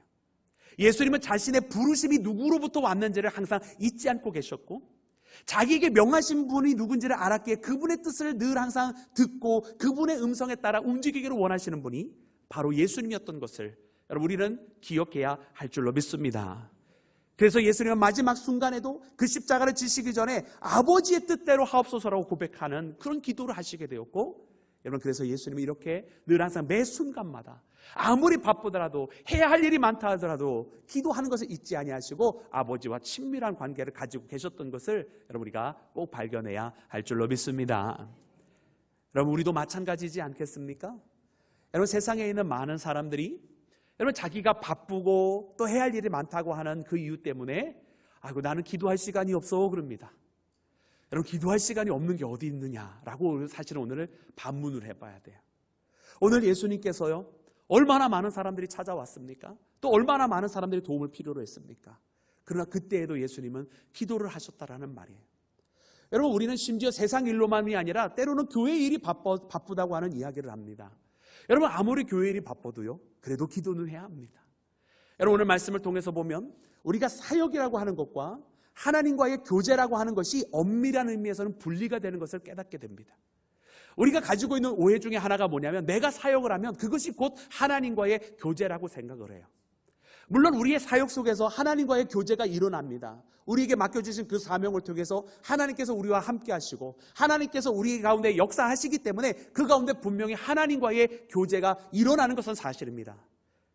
예수님은 자신의 부르심이 누구로부터 왔는지를 항상 잊지 않고 계셨고 자기에게 명하신 분이 누군지를 알았기에 그분의 뜻을 늘 항상 듣고 그분의 음성에 따라 움직이기를 원하시는 분이 바로 예수님이었던 것을 여러분 우리는 기억해야 할 줄로 믿습니다. 그래서 예수님은 마지막 순간에도 그 십자가를 지시기 전에 아버지의 뜻대로 하옵소서라고 고백하는 그런 기도를 하시게 되었고 여러분 그래서 예수님은 이렇게 늘 항상 매 순간마다 아무리 바쁘더라도 해야 할 일이 많다 하더라도 기도하는 것을 잊지 아니하시고 아버지와 친밀한 관계를 가지고 계셨던 것을 여러분 우리가 꼭 발견해야 할 줄로 믿습니다. 여러분 우리도 마찬가지지 않겠습니까? 여러분 세상에 있는 많은 사람들이 여러분 자기가 바쁘고 또 해야 할 일이 많다고 하는 그 이유 때문에 아이고 나는 기도할 시간이 없어 그럽니다. 여러분 기도할 시간이 없는 게 어디 있느냐라고 사실은 오늘 반문을 해봐야 돼요. 오늘 예수님께서요 얼마나 많은 사람들이 찾아왔습니까? 또 얼마나 많은 사람들이 도움을 필요로 했습니까? 그러나 그때에도 예수님은 기도를 하셨다라는 말이에요. 여러분 우리는 심지어 세상 일로만이 아니라 때로는 교회 일이 바쁘다고 하는 이야기를 합니다. 여러분 아무리 교회 일이 바빠도요 그래도 기도는 해야 합니다. 여러분 오늘 말씀을 통해서 보면 우리가 사역이라고 하는 것과 하나님과의 교제라고 하는 것이 엄밀한 의미에서는 분리가 되는 것을 깨닫게 됩니다. 우리가 가지고 있는 오해 중에 하나가 뭐냐면 내가 사역을 하면 그것이 곧 하나님과의 교제라고 생각을 해요. 물론 우리의 사역 속에서 하나님과의 교제가 일어납니다. 우리에게 맡겨주신 그 사명을 통해서 하나님께서 우리와 함께 하시고 하나님께서 우리 가운데 역사하시기 때문에 그 가운데 분명히 하나님과의 교제가 일어나는 것은 사실입니다.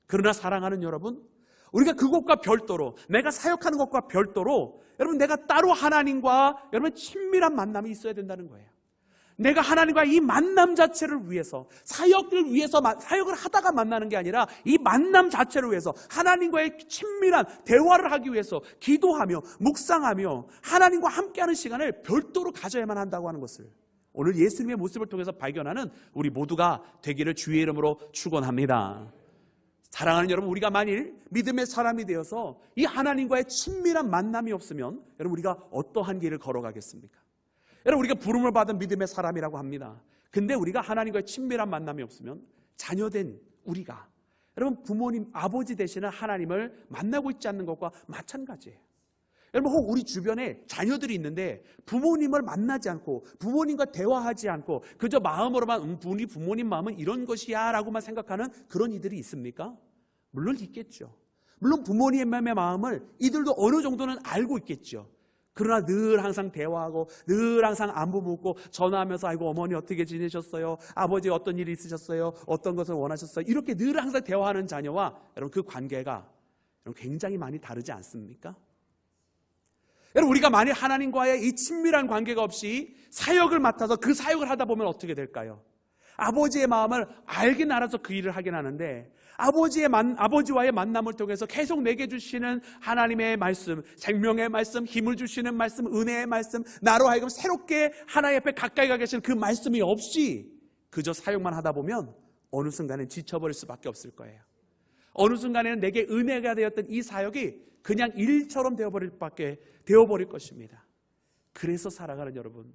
그러나 사랑하는 여러분, 우리가 그것과 별도로, 내가 사역하는 것과 별도로 여러분, 내가 따로 하나님과 여러분 친밀한 만남이 있어야 된다는 거예요. 내가 하나님과 이 만남 자체를 위해서, 사역을 위해서, 사역을 하다가 만나는 게 아니라 이 만남 자체를 위해서 하나님과의 친밀한 대화를 하기 위해서 기도하며 묵상하며 하나님과 함께하는 시간을 별도로 가져야만 한다고 하는 것을 오늘 예수님의 모습을 통해서 발견하는 우리 모두가 되기를 주의 이름으로 축원합니다. 사랑하는 여러분, 우리가 만일 믿음의 사람이 되어서 이 하나님과의 친밀한 만남이 없으면 여러분, 우리가 어떠한 길을 걸어가겠습니까? 여러분, 우리가 부름을 받은 믿음의 사람이라고 합니다. 근데 우리가 하나님과의 친밀한 만남이 없으면 자녀된 우리가 여러분, 부모님, 아버지 되시는 하나님을 만나고 있지 않는 것과 마찬가지예요. 여러분, 혹 우리 주변에 자녀들이 있는데 부모님을 만나지 않고 부모님과 대화하지 않고 그저 마음으로만 우리 부모님 마음은 이런 것이야 라고만 생각하는 그런 이들이 있습니까? 물론 있겠죠. 물론 부모님의 마음을 이들도 어느 정도는 알고 있겠죠. 그러나 늘 항상 대화하고 늘 항상 안부 묻고 전화하면서 아이고 어머니 어떻게 지내셨어요? 아버지 어떤 일이 있으셨어요? 어떤 것을 원하셨어요? 이렇게 늘 항상 대화하는 자녀와 여러분 그 관계가 여러분 굉장히 많이 다르지 않습니까? 여러분, 우리가 만약 하나님과의 이 친밀한 관계가 없이 사역을 맡아서 그 사역을 하다 보면 어떻게 될까요? 아버지의 마음을 알긴 알아서 그 일을 하긴 하는데 아버지와의 만남을 통해서 계속 내게 주시는 하나님의 말씀, 생명의 말씀, 힘을 주시는 말씀, 은혜의 말씀, 나로 하여금 새롭게 하나님 앞에 가까이 가 계시는 그 말씀이 없이 그저 사역만 하다 보면 어느 순간엔 지쳐버릴 수밖에 없을 거예요. 어느 순간에는 내게 은혜가 되었던 이 사역이 그냥 일처럼 되어버릴 것입니다. 그래서 사랑하는 여러분,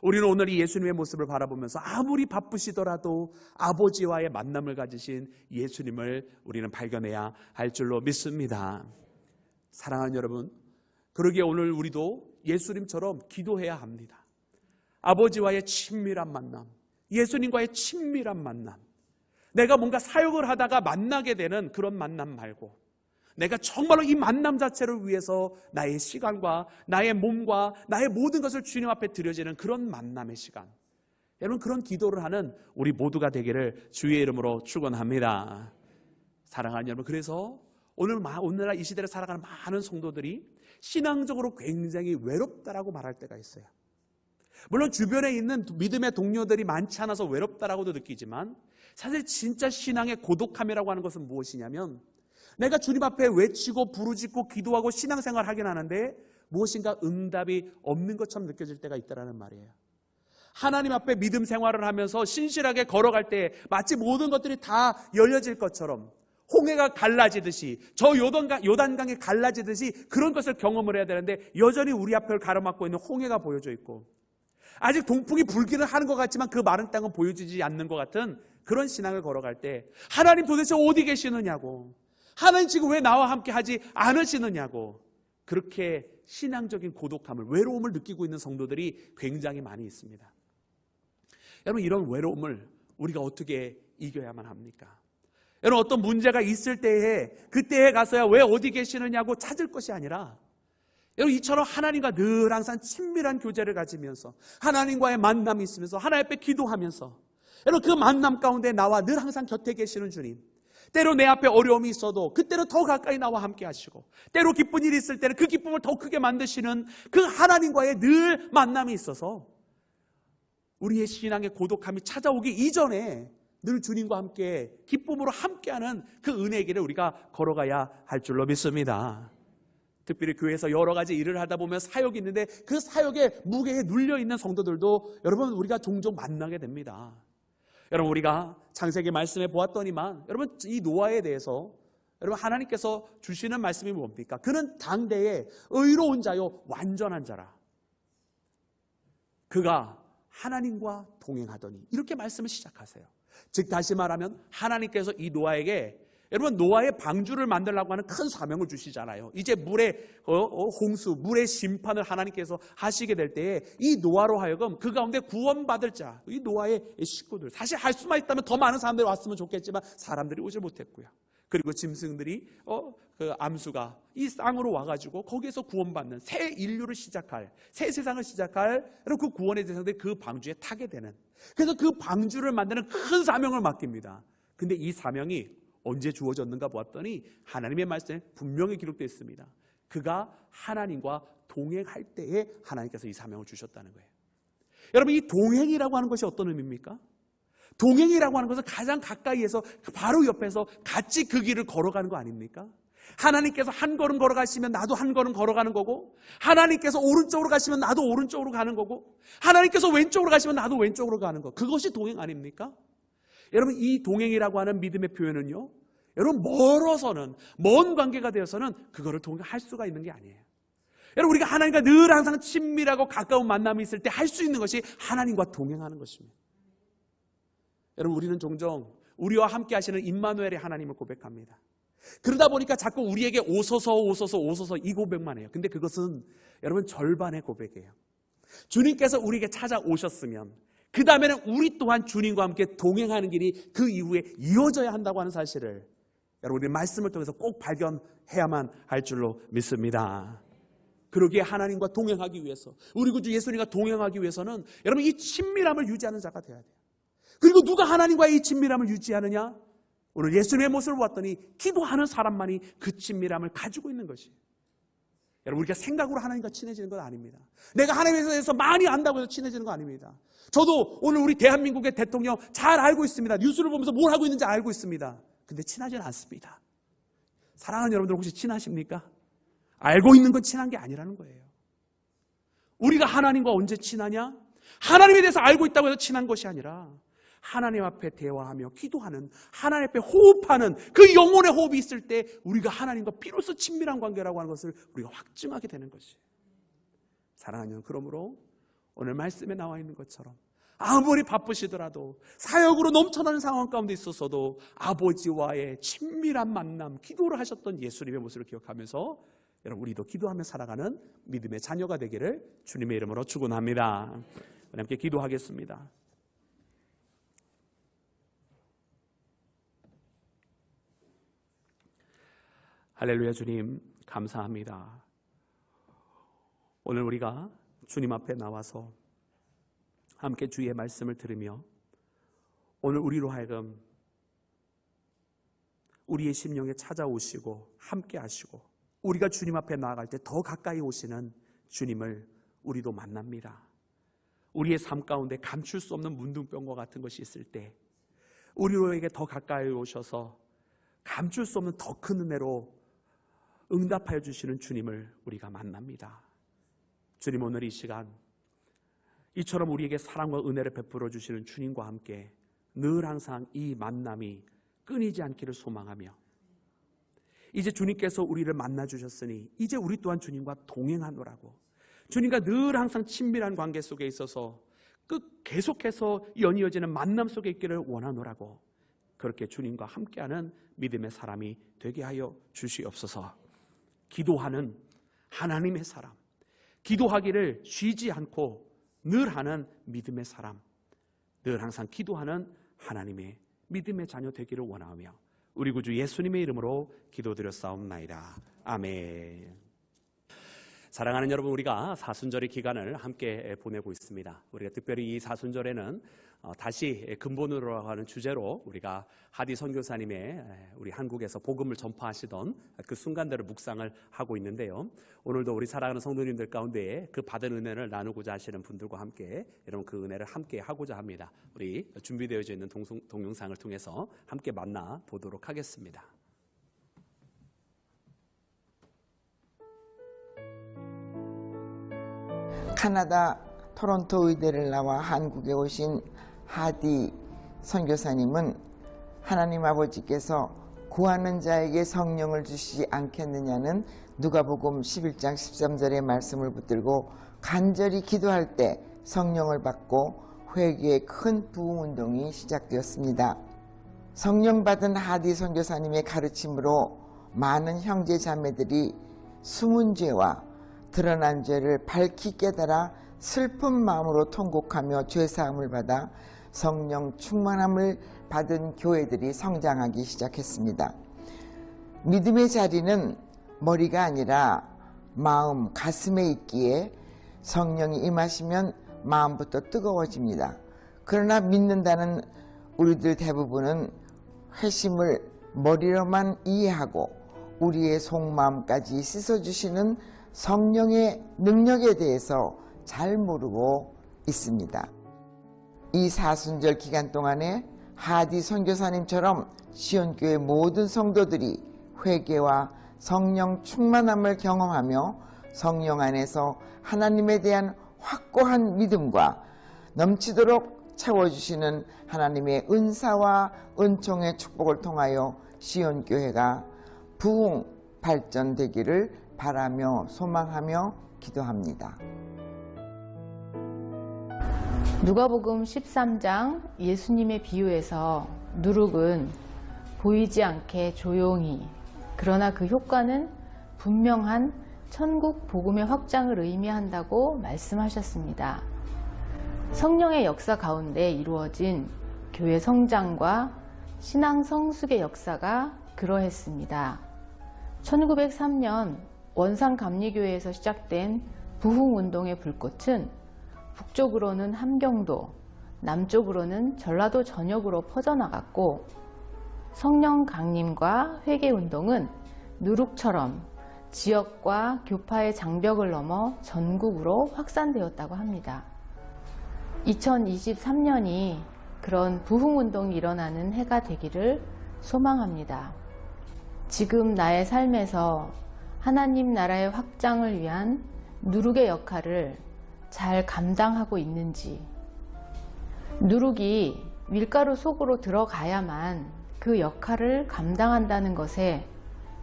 우리는 오늘 이 예수님의 모습을 바라보면서 아무리 바쁘시더라도 아버지와의 만남을 가지신 예수님을 우리는 발견해야 할 줄로 믿습니다. 사랑하는 여러분, 그러기에 오늘 우리도 예수님처럼 기도해야 합니다. 아버지와의 친밀한 만남, 예수님과의 친밀한 만남, 내가 뭔가 사역을 하다가 만나게 되는 그런 만남 말고 내가 정말로 이 만남 자체를 위해서 나의 시간과 나의 몸과 나의 모든 것을 주님 앞에 드려지는 그런 만남의 시간, 여러분 그런 기도를 하는 우리 모두가 되기를 주의 이름으로 축원합니다. 사랑하는 여러분, 그래서 오늘날 이 시대를 살아가는 많은 성도들이 신앙적으로 굉장히 외롭다라고 말할 때가 있어요. 물론 주변에 있는 믿음의 동료들이 많지 않아서 외롭다라고도 느끼지만 사실 진짜 신앙의 고독함이라고 하는 것은 무엇이냐면 내가 주님 앞에 외치고 부르짖고 기도하고 신앙생활을 하긴 하는데 무엇인가 응답이 없는 것처럼 느껴질 때가 있다는 말이에요. 하나님 앞에 믿음 생활을 하면서 신실하게 걸어갈 때 마치 모든 것들이 다 열려질 것처럼 홍해가 갈라지듯이 저 요단강이 갈라지듯이 그런 것을 경험을 해야 되는데 여전히 우리 앞을 가로막고 있는 홍해가 보여져 있고 아직 동풍이 불기는 하는 것 같지만 그 마른 땅은 보여지지 않는 것 같은 그런 신앙을 걸어갈 때 하나님 도대체 어디 계시느냐고, 하나님 지금 왜 나와 함께 하지 않으시느냐고, 그렇게 신앙적인 고독함을, 외로움을 느끼고 있는 성도들이 굉장히 많이 있습니다. 여러분, 이런 외로움을 우리가 어떻게 이겨야만 합니까? 여러분, 어떤 문제가 있을 때에 그때에 가서야 왜 어디 계시느냐고 찾을 것이 아니라 여러분, 이처럼 하나님과 늘 항상 친밀한 교제를 가지면서 하나님과의 만남이 있으면서 하나님 앞에 기도하면서 여러분 그 만남 가운데 나와 늘 항상 곁에 계시는 주님, 때로 내 앞에 어려움이 있어도 그때로 더 가까이 나와 함께 하시고 때로 기쁜 일이 있을 때는 그 기쁨을 더 크게 만드시는 그 하나님과의 늘 만남이 있어서 우리의 신앙의 고독함이 찾아오기 이전에 늘 주님과 함께 기쁨으로 함께하는 그 은혜의 길을 우리가 걸어가야 할 줄로 믿습니다. 특별히 교회에서 여러 가지 일을 하다 보면 사역이 있는데 그 사역의 무게에 눌려있는 성도들도 여러분 우리가 종종 만나게 됩니다. 여러분, 우리가 창세기 말씀에 보았더니만 여러분 이 노아에 대해서 여러분 하나님께서 주시는 말씀이 뭡니까? 그는 당대에 의로운 자요 완전한 자라. 그가 하나님과 동행하더니, 이렇게 말씀을 시작하세요. 즉 다시 말하면 하나님께서 이 노아에게 여러분 노아의 방주를 만들려고 하는 큰 사명을 주시잖아요. 이제 물의 홍수, 물의 심판을 하나님께서 하시게 될 때에 이 노아로 하여금 그 가운데 구원받을 자, 이 노아의 식구들, 사실 할 수만 있다면 더 많은 사람들이 왔으면 좋겠지만 사람들이 오지 못했고요. 그리고 짐승들이 그 암수가 이 땅으로 와가지고 거기에서 구원받는 새 인류를 시작할, 새 세상을 시작할 그 구원의 대상들이 그 방주에 타게 되는, 그래서 그 방주를 만드는 큰 사명을 맡깁니다. 근데 이 사명이 언제 주어졌는가 보았더니 하나님의 말씀에 분명히 기록되어 있습니다. 그가 하나님과 동행할 때에 하나님께서 이 사명을 주셨다는 거예요. 여러분, 이 동행이라고 하는 것이 어떤 의미입니까? 동행이라고 하는 것은 가장 가까이에서 바로 옆에서 같이 그 길을 걸어가는 거 아닙니까? 하나님께서 한 걸음 걸어가시면 나도 한 걸음 걸어가는 거고, 하나님께서 오른쪽으로 가시면 나도 오른쪽으로 가는 거고, 하나님께서 왼쪽으로 가시면 나도 왼쪽으로 가는 거, 그것이 동행 아닙니까? 여러분, 이 동행이라고 하는 믿음의 표현은요, 여러분 멀어서는, 먼 관계가 되어서는 그거를 동행할 수가 있는 게 아니에요. 여러분, 우리가 하나님과 늘 항상 친밀하고 가까운 만남이 있을 때 할 수 있는 것이 하나님과 동행하는 것입니다. 여러분, 우리는 종종 우리와 함께 하시는 임마누엘의 하나님을 고백합니다. 그러다 보니까 자꾸 우리에게 오소서 이 고백만 해요. 근데 그것은 여러분 절반의 고백이에요. 주님께서 우리에게 찾아오셨으면 그 다음에는 우리 또한 주님과 함께 동행하는 길이 그 이후에 이어져야 한다고 하는 사실을 여러분 우리 말씀을 통해서 꼭 발견해야만 할 줄로 믿습니다. 그러기에 하나님과 동행하기 위해서, 우리 구주 예수님과 동행하기 위해서는 여러분 이 친밀함을 유지하는 자가 돼야 돼요. 그리고 누가 하나님과의 이 친밀함을 유지하느냐? 오늘 예수님의 모습을 보았더니 기도하는 사람만이 그 친밀함을 가지고 있는 것이. 여러분, 우리가 생각으로 하나님과 친해지는 건 아닙니다. 내가 하나님에 대해서 많이 안다고 해서 친해지는 건 아닙니다. 저도 오늘 우리 대한민국의 대통령 잘 알고 있습니다. 뉴스를 보면서 뭘 하고 있는지 알고 있습니다. 근데 친하지는 않습니다. 사랑하는 여러분들 혹시 친하십니까? 알고 있는 건 친한 게 아니라는 거예요. 우리가 하나님과 언제 친하냐? 하나님에 대해서 알고 있다고 해서 친한 것이 아니라 하나님 앞에 대화하며 기도하는, 하나님 앞에 호흡하는 그 영혼의 호흡이 있을 때 우리가 하나님과 비로소 친밀한 관계라고 하는 것을 우리가 확증하게 되는 것이에요. 사랑하는 여러분, 그러므로 오늘 말씀에 나와 있는 것처럼 아무리 바쁘시더라도 사역으로 넘쳐나는 상황 가운데 있어서도 아버지와의 친밀한 만남, 기도를 하셨던 예수님의 모습을 기억하면서 여러분 우리도 기도하며 살아가는 믿음의 자녀가 되기를 주님의 이름으로 축원합니다. 우리 함께 기도하겠습니다. 할렐루야. 주님 감사합니다. 오늘 우리가 주님 앞에 나와서 함께 주의 말씀을 들으며 오늘 우리로 하여금 우리의 심령에 찾아오시고 함께 하시고 우리가 주님 앞에 나아갈 때 더 가까이 오시는 주님을 우리도 만납니다. 우리의 삶 가운데 감출 수 없는 문둥병과 같은 것이 있을 때 우리로에게 더 가까이 오셔서 감출 수 없는 더 큰 은혜로 응답하여 주시는 주님을 우리가 만납니다. 주님, 오늘 이 시간 이처럼 우리에게 사랑과 은혜를 베풀어 주시는 주님과 함께 늘 항상 이 만남이 끊이지 않기를 소망하며 이제 주님께서 우리를 만나 주셨으니 이제 우리 또한 주님과 동행하노라고, 주님과 늘 항상 친밀한 관계 속에 있어서 계속해서 연이어지는 만남 속에 있기를 원하노라고, 그렇게 주님과 함께하는 믿음의 사람이 되게 하여 주시옵소서. 기도하는 하나님의 사람, 기도하기를 쉬지 않고 늘 하는 믿음의 사람, 늘 항상 기도하는 하나님의 믿음의 자녀 되기를 원하며 우리 구주 예수님의 이름으로 기도드렸사옵나이다. 아멘. 사랑하는 여러분, 우리가 사순절의 기간을 함께 보내고 있습니다. 우리가 특별히 이 사순절에는 다시 근본으로 하는 주제로 우리가 하디 선교사님의 우리 한국에서 복음을 전파하시던 그 순간들을 묵상을 하고 있는데요. 오늘도 우리 사랑하는 성도님들 가운데 그 받은 은혜를 나누고자 하시는 분들과 함께 여러분 그 은혜를 함께 하고자 합니다. 우리 준비되어져 있는 동영상을 통해서 함께 만나 보도록 하겠습니다. 캐나다 토론토 의대를 나와 한국에 오신 하디 선교사님은 하나님 아버지께서 구하는 자에게 성령을 주시지 않겠느냐는 누가복음 11장 13절의 말씀을 붙들고 간절히 기도할 때 성령을 받고 회개의 큰 부흥운동이 시작되었습니다. 성령 받은 하디 선교사님의 가르침으로 많은 형제 자매들이 숨은 죄와 드러난 죄를 밝히 깨달아 슬픈 마음으로 통곡하며 죄사함을 받아 성령 충만함을 받은 교회들이 성장하기 시작했습니다. 믿음의 자리는 머리가 아니라 마음, 가슴에 있기에 성령이 임하시면 마음부터 뜨거워집니다. 그러나 믿는다는 우리들 대부분은 회심을 머리로만 이해하고 우리의 속마음까지 씻어주시는 성령의 능력에 대해서 잘 모르고 있습니다. 이 사순절 기간 동안에 하디 선교사님처럼 시온교회 모든 성도들이 회개와 성령 충만함을 경험하며 성령 안에서 하나님에 대한 확고한 믿음과 넘치도록 채워주시는 하나님의 은사와 은총의 축복을 통하여 시온교회가 부흥 발전되기를 바라며 소망하며 기도합니다. 누가복음 13장 예수님의 비유에서 누룩은 보이지 않게 조용히, 그러나 그 효과는 분명한 천국 복음의 확장을 의미한다고 말씀하셨습니다. 성령의 역사 가운데 이루어진 교회 성장과 신앙 성숙의 역사가 그러했습니다. 1903년 원산감리교회에서 시작된 부흥운동의 불꽃은 북쪽으로는 함경도, 남쪽으로는 전라도 전역으로 퍼져나갔고, 성령 강림과 회개운동은 누룩처럼 지역과 교파의 장벽을 넘어 전국으로 확산되었다고 합니다. 2023년이 그런 부흥운동이 일어나는 해가 되기를 소망합니다. 지금 나의 삶에서 하나님 나라의 확장을 위한 누룩의 역할을 잘 감당하고 있는지, 누룩이 밀가루 속으로 들어가야만 그 역할을 감당한다는 것에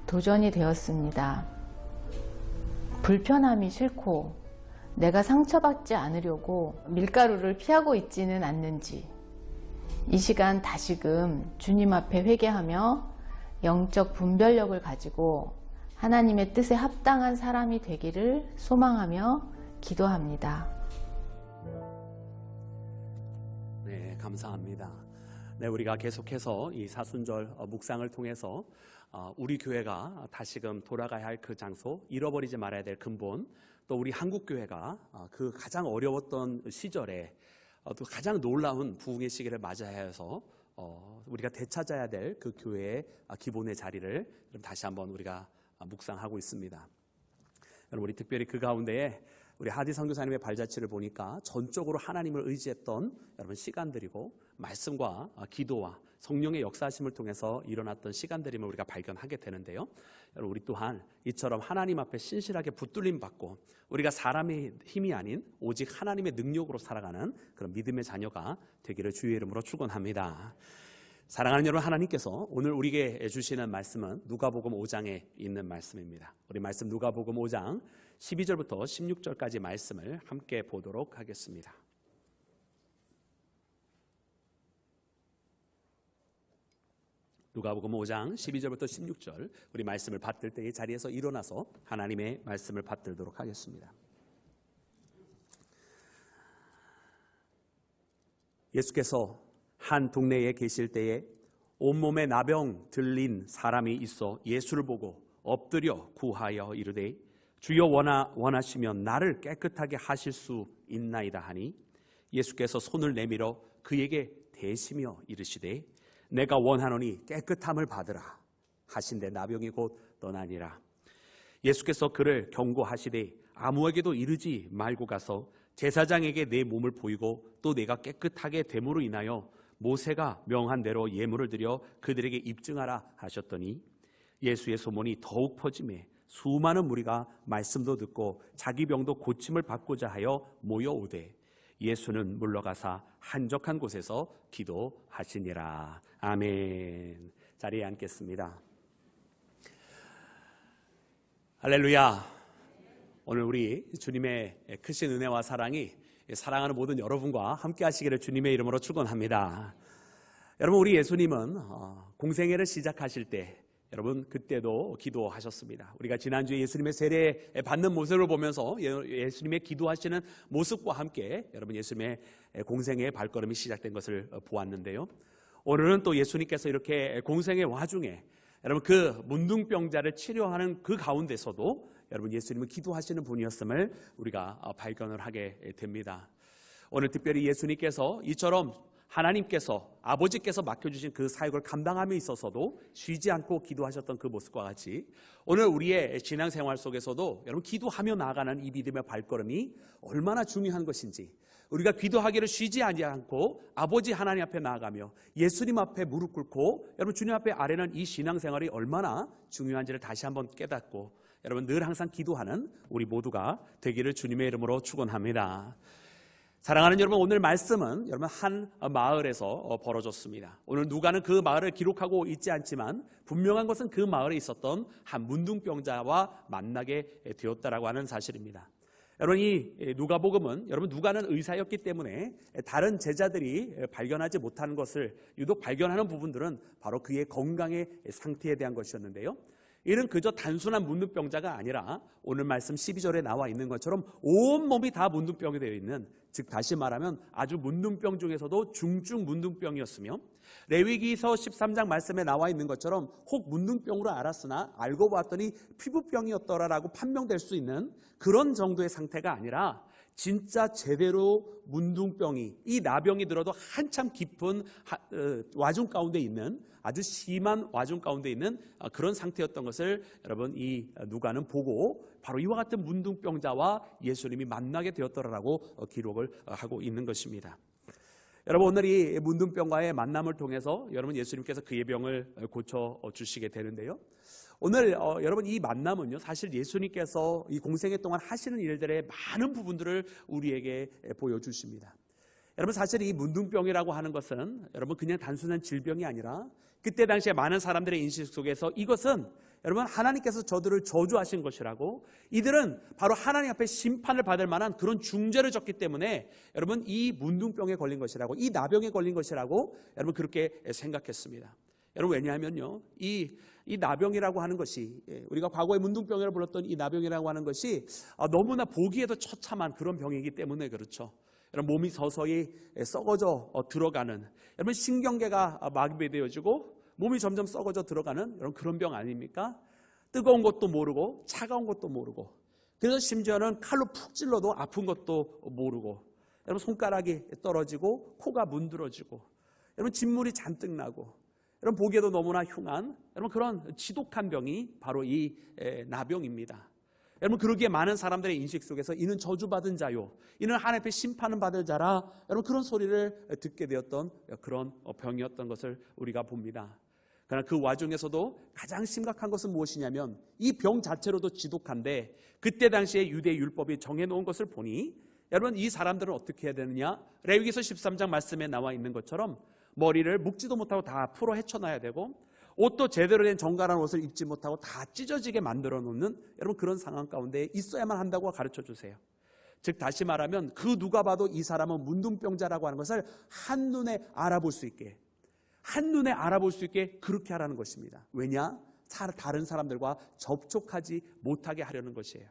도전이 되었습니다. 불편함이 싫고 내가 상처받지 않으려고 밀가루를 피하고 있지는 않는지, 이 시간 다시금 주님 앞에 회개하며 영적 분별력을 가지고 하나님의 뜻에 합당한 사람이 되기를 소망하며 기도합니다. 네, 감사합니다. 네, 우리가 계속해서 이 사순절 묵상을 통해서 우리 교회가 다시금 돌아가야 할 그 장소, 잃어버리지 말아야 될 근본, 또 우리 한국교회가 그 가장 어려웠던 시절에 또 가장 놀라운 부흥의 시기를 맞아야 해서 우리가 되찾아야 될 그 교회의 기본의 자리를 다시 한번 우리가 묵상하고 있습니다. 여러분, 우리 특별히 그 가운데에 우리 하디 선교사님의 발자취를 보니까 전적으로 하나님을 의지했던 여러분 시간들이고, 말씀과 기도와 성령의 역사하심을 통해서 일어났던 시간들임을 우리가 발견하게 되는데요. 여러분, 우리 또한 이처럼 하나님 앞에 신실하게 붙들림 받고 우리가 사람의 힘이 아닌 오직 하나님의 능력으로 살아가는 그런 믿음의 자녀가 되기를 주의 이름으로 축원합니다. 사랑하는 여러분, 하나님께서 오늘 우리에게 주시는 말씀은 누가복음 5장에 있는 말씀입니다. 우리 말씀 누가복음 5장 12절부터 16절까지 말씀을 함께 보도록 하겠습니다. 누가복음 5장 12절부터 16절, 우리 말씀을 받들 때의 자리에서 일어나서 하나님의 말씀을 받들도록 하겠습니다. 예수께서 한 동네에 계실 때에 온몸에 나병 들린 사람이 있어 예수를 보고 엎드려 구하여 이르되 주여 원하시면 나를 깨끗하게 하실 수 있나이다 하니 예수께서 손을 내밀어 그에게 대시며 이르시되 내가 원하노니 깨끗함을 받으라 하신대 나병이 곧 떠나니라. 예수께서 그를 경고하시되 아무에게도 이르지 말고 가서 제사장에게 내 몸을 보이고 또 내가 깨끗하게 됨으로 인하여 모세가 명한 대로 예물을 드려 그들에게 입증하라 하셨더니 예수의 소문이 더욱 퍼지매 수많은 무리가 말씀도 듣고 자기 병도 고침을 받고자 하여 모여오되 예수는 물러가사 한적한 곳에서 기도하시니라. 아멘. 자리에 앉겠습니다. 할렐루야. 오늘 우리 주님의 크신 은혜와 사랑이 사랑하는 모든 여러분과 함께 하시기를 주님의 이름으로 축원합니다. 여러분, 우리 예수님은 공생애를 시작하실 때 여러분 그때도 기도하셨습니다. 우리가 지난주에 예수님의 세례 받는 모습을 보면서 예수님의 기도하시는 모습과 함께 여러분 예수님의 공생애의 발걸음이 시작된 것을 보았는데요. 오늘은 또 예수님께서 이렇게 공생의 와중에 여러분 그 문둥병자를 치료하는 그 가운데서도 여러분 예수님은 기도하시는 분이었음을 우리가 발견을 하게 됩니다. 오늘 특별히 예수님께서 이처럼 하나님께서 아버지께서 맡겨주신 그 사역을 감당함에 있어서도 쉬지 않고 기도하셨던 그 모습과 같이 오늘 우리의 신앙생활 속에서도 여러분 기도하며 나아가는 이 믿음의 발걸음이 얼마나 중요한 것인지, 우리가 기도하기를 쉬지 않고 아버지 하나님 앞에 나아가며 예수님 앞에 무릎 꿇고 여러분 주님 앞에 아뢰는 이 신앙생활이 얼마나 중요한지를 다시 한번 깨닫고 여러분 늘 항상 기도하는 우리 모두가 되기를 주님의 이름으로 축원합니다. 사랑하는 여러분, 오늘 말씀은 여러분 한 마을에서 벌어졌습니다. 오늘 누가는 그 마을을 기록하고 있지 않지만 분명한 것은 그 마을에 있었던 한 문둥병자와 만나게 되었다라고 하는 사실입니다. 여러분 이 누가복음은 여러분 누가는 의사였기 때문에 다른 제자들이 발견하지 못하는 것을 유독 발견하는 부분들은 바로 그의 건강의 상태에 대한 것이었는데요. 이는 그저 단순한 문둥병자가 아니라 오늘 말씀 12절에 나와 있는 것처럼 온 몸이 다 문둥병이 되어 있는, 즉 다시 말하면 아주 문둥병 중에서도 중증 문둥병이었으며 레위기서 13장 말씀에 나와 있는 것처럼 혹 문둥병으로 알았으나 알고 봤더니 피부병이었더라라고 판명될 수 있는 그런 정도의 상태가 아니라 진짜 제대로 문둥병이, 이 나병이 들어도 한참 깊은 와중 가운데 있는, 아주 심한 와중 가운데 있는 그런 상태였던 것을 여러분 이 누가는 보고 바로 이와 같은 문둥병자와 예수님이 만나게 되었더라라고 기록을 하고 있는 것입니다. 여러분 오늘 이 문둥병과의 만남을 통해서 여러분 예수님께서 그의 병을 고쳐 주시게 되는데요. 오늘 여러분 이 만남은요, 사실 예수님께서 이 공생애 동안 하시는 일들의 많은 부분들을 우리에게 보여주십니다. 여러분 사실 이 문둥병이라고 하는 것은 여러분 그냥 단순한 질병이 아니라 그때 당시에 많은 사람들의 인식 속에서 이것은 여러분 하나님께서 저들을 저주하신 것이라고, 이들은 바로 하나님 앞에 심판을 받을 만한 그런 중죄를 졌기 때문에 여러분 이 문둥병에 걸린 것이라고, 이 나병에 걸린 것이라고 여러분 그렇게 생각했습니다. 여러분 왜냐하면요, 이 나병이라고 하는 것이, 우리가 과거에 문둥병이라고 불렀던 이 나병이라고 하는 것이 너무나 보기에도 처참한 그런 병이기 때문에 그렇죠. 여러분 몸이 서서히 썩어져 들어가는, 여러분 신경계가 마비되어지고 몸이 점점 썩어져 들어가는 여러분 그런 병 아닙니까? 뜨거운 것도 모르고 차가운 것도 모르고, 그래서 심지어는 칼로 푹 찔러도 아픈 것도 모르고, 여러분 손가락이 떨어지고 코가 문드러지고 여러분 진물이 잔뜩 나고 여러분 보기에도 너무나 흉한 여러분 그런 지독한 병이 바로 이 나병입니다. 여러분 그러기에 많은 사람들의 인식 속에서 이는 저주받은 자요, 이는 하나님 앞에 심판을 받을 자라, 여러분 그런 소리를 듣게 되었던 그런 병이었던 것을 우리가 봅니다. 그러나 그 와중에서도 가장 심각한 것은 무엇이냐면 이 병 자체로도 지독한데 그때 당시에 유대 율법이 정해놓은 것을 보니 여러분 이 사람들은 어떻게 해야 되느냐, 레위기서 13장 말씀에 나와 있는 것처럼 머리를 묶지도 못하고 다 풀어 헤쳐놔야 되고 옷도 제대로 된 정갈한 옷을 입지 못하고 다 찢어지게 만들어 놓는 여러분 그런 상황 가운데 있어야만 한다고 가르쳐 주세요. 즉 다시 말하면 그 누가 봐도 이 사람은 문둥병자라고 하는 것을 한눈에 알아볼 수 있게, 한눈에 알아볼 수 있게 그렇게 하라는 것입니다. 왜냐? 다른 사람들과 접촉하지 못하게 하려는 것이에요.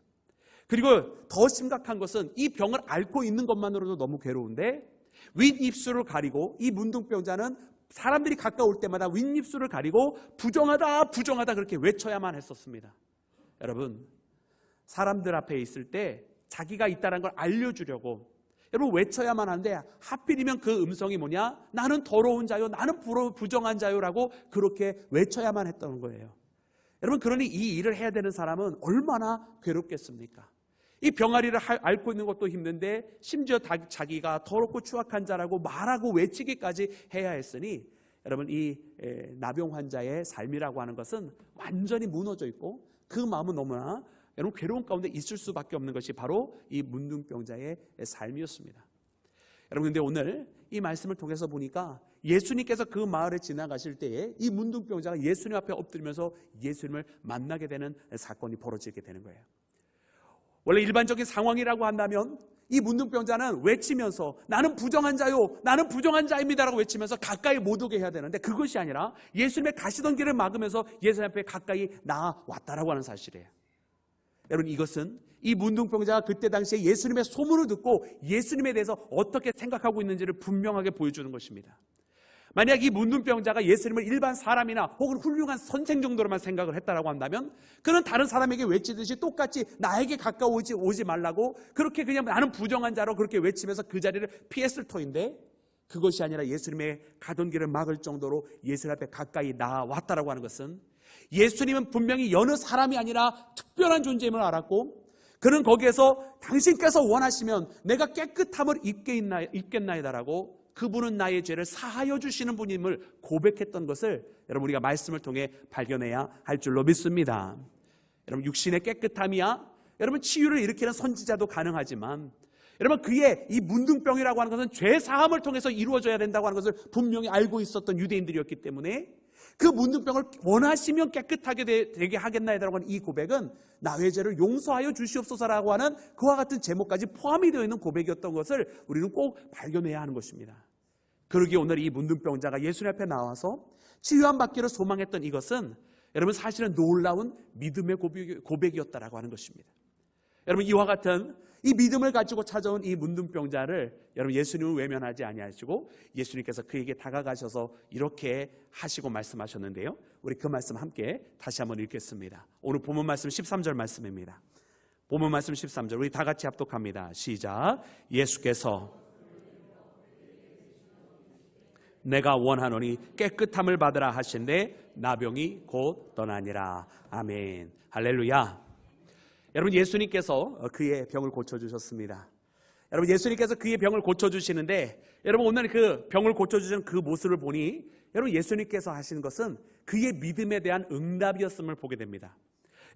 그리고 더 심각한 것은 이 병을 앓고 있는 것만으로도 너무 괴로운데 윗입술을 가리고, 이 문둥병자는 사람들이 가까울 때마다 윗입술을 가리고 부정하다 부정하다 그렇게 외쳐야만 했었습니다. 여러분 사람들 앞에 있을 때 자기가 있다는 걸 알려주려고 여러분 외쳐야만 하는데 하필이면 그 음성이 뭐냐, 나는 더러운 자요, 나는 부정한 자요라고 그렇게 외쳐야만 했던 거예요. 여러분 그러니 이 일을 해야 되는 사람은 얼마나 괴롭겠습니까? 이 병아리를 앓고 있는 것도 힘든데 심지어 자기가 더럽고 추악한 자라고 말하고 외치기까지 해야 했으니 여러분 이 나병 환자의 삶이라고 하는 것은 완전히 무너져 있고 그 마음은 너무나 여러분 괴로운 가운데 있을 수밖에 없는 것이 바로 이 문둥병자의 삶이었습니다. 여러분 근데 오늘 이 말씀을 통해서 보니까 예수님께서 그 마을에 지나가실 때에 이 문둥병자가 예수님 앞에 엎드리면서 예수님을 만나게 되는 사건이 벌어지게 되는 거예요. 원래 일반적인 상황이라고 한다면 이 문둥병자는 외치면서 나는 부정한 자요, 나는 부정한 자입니다라고 외치면서 가까이 못 오게 해야 되는데 그것이 아니라 예수님의 가시던 길을 막으면서 예수님 앞에 가까이 나아왔다라고 하는 사실이에요. 여러분 이것은 이 문둥병자가 그때 당시에 예수님의 소문을 듣고 예수님에 대해서 어떻게 생각하고 있는지를 분명하게 보여주는 것입니다. 만약 이 문둥병자가 예수님을 일반 사람이나 혹은 훌륭한 선생 정도로만 생각을 했다라고 한다면 그는 다른 사람에게 외치듯이 똑같이 나에게 가까워오지 오지 말라고 그렇게 그냥 나는 부정한 자로 그렇게 외치면서 그 자리를 피했을 터인데, 그것이 아니라 예수님의 가던 길을 막을 정도로 예수님 앞에 가까이 나왔다라고 하는 것은 예수님은 분명히 여느 사람이 아니라 특별한 존재임을 알았고, 그는 거기에서 당신께서 원하시면 내가 깨끗함을 입겠나이다라고 그분은 나의 죄를 사하여 주시는 분임을 고백했던 것을 여러분 우리가 말씀을 통해 발견해야 할 줄로 믿습니다. 여러분 육신의 깨끗함이야 여러분 치유를 일으키는 선지자도 가능하지만, 여러분 그의 이 문둥병이라고 하는 것은 죄 사함을 통해서 이루어져야 된다고 하는 것을 분명히 알고 있었던 유대인들이었기 때문에 그 문둥병을 원하시면 깨끗하게 되게 하겠나이다라고 하는 이 고백은 나의 죄를 용서하여 주시옵소서라고 하는 그와 같은 제목까지 포함이 되어 있는 고백이었던 것을 우리는 꼭 발견해야 하는 것입니다. 그러기에 오늘 이 문둥병자가 예수님 앞에 나와서 치유함 받기를 소망했던 이것은 여러분 사실은 놀라운 믿음의 고백이었다라고 하는 것입니다. 여러분 이와 같은 이 믿음을 가지고 찾아온 이 문둥병자를 여러분 예수님은 외면하지 아니하시고 예수님께서 그에게 다가가셔서 이렇게 하시고 말씀하셨는데요. 우리 그 말씀 함께 다시 한번 읽겠습니다. 오늘 본문 말씀 13절 말씀입니다. 본문 말씀 13절 우리 다 같이 합독합니다. 시작. 예수께서 내가 원하노니 깨끗함을 받으라 하신데 나병이 곧 떠나니라. 아멘. 할렐루야. 여러분 예수님께서 그의 병을 고쳐주셨습니다. 여러분 예수님께서 그의 병을 고쳐주시는데, 여러분 오늘 그 병을 고쳐주시는 그 모습을 보니 여러분 예수님께서 하시는 것은 그의 믿음에 대한 응답이었음을 보게 됩니다.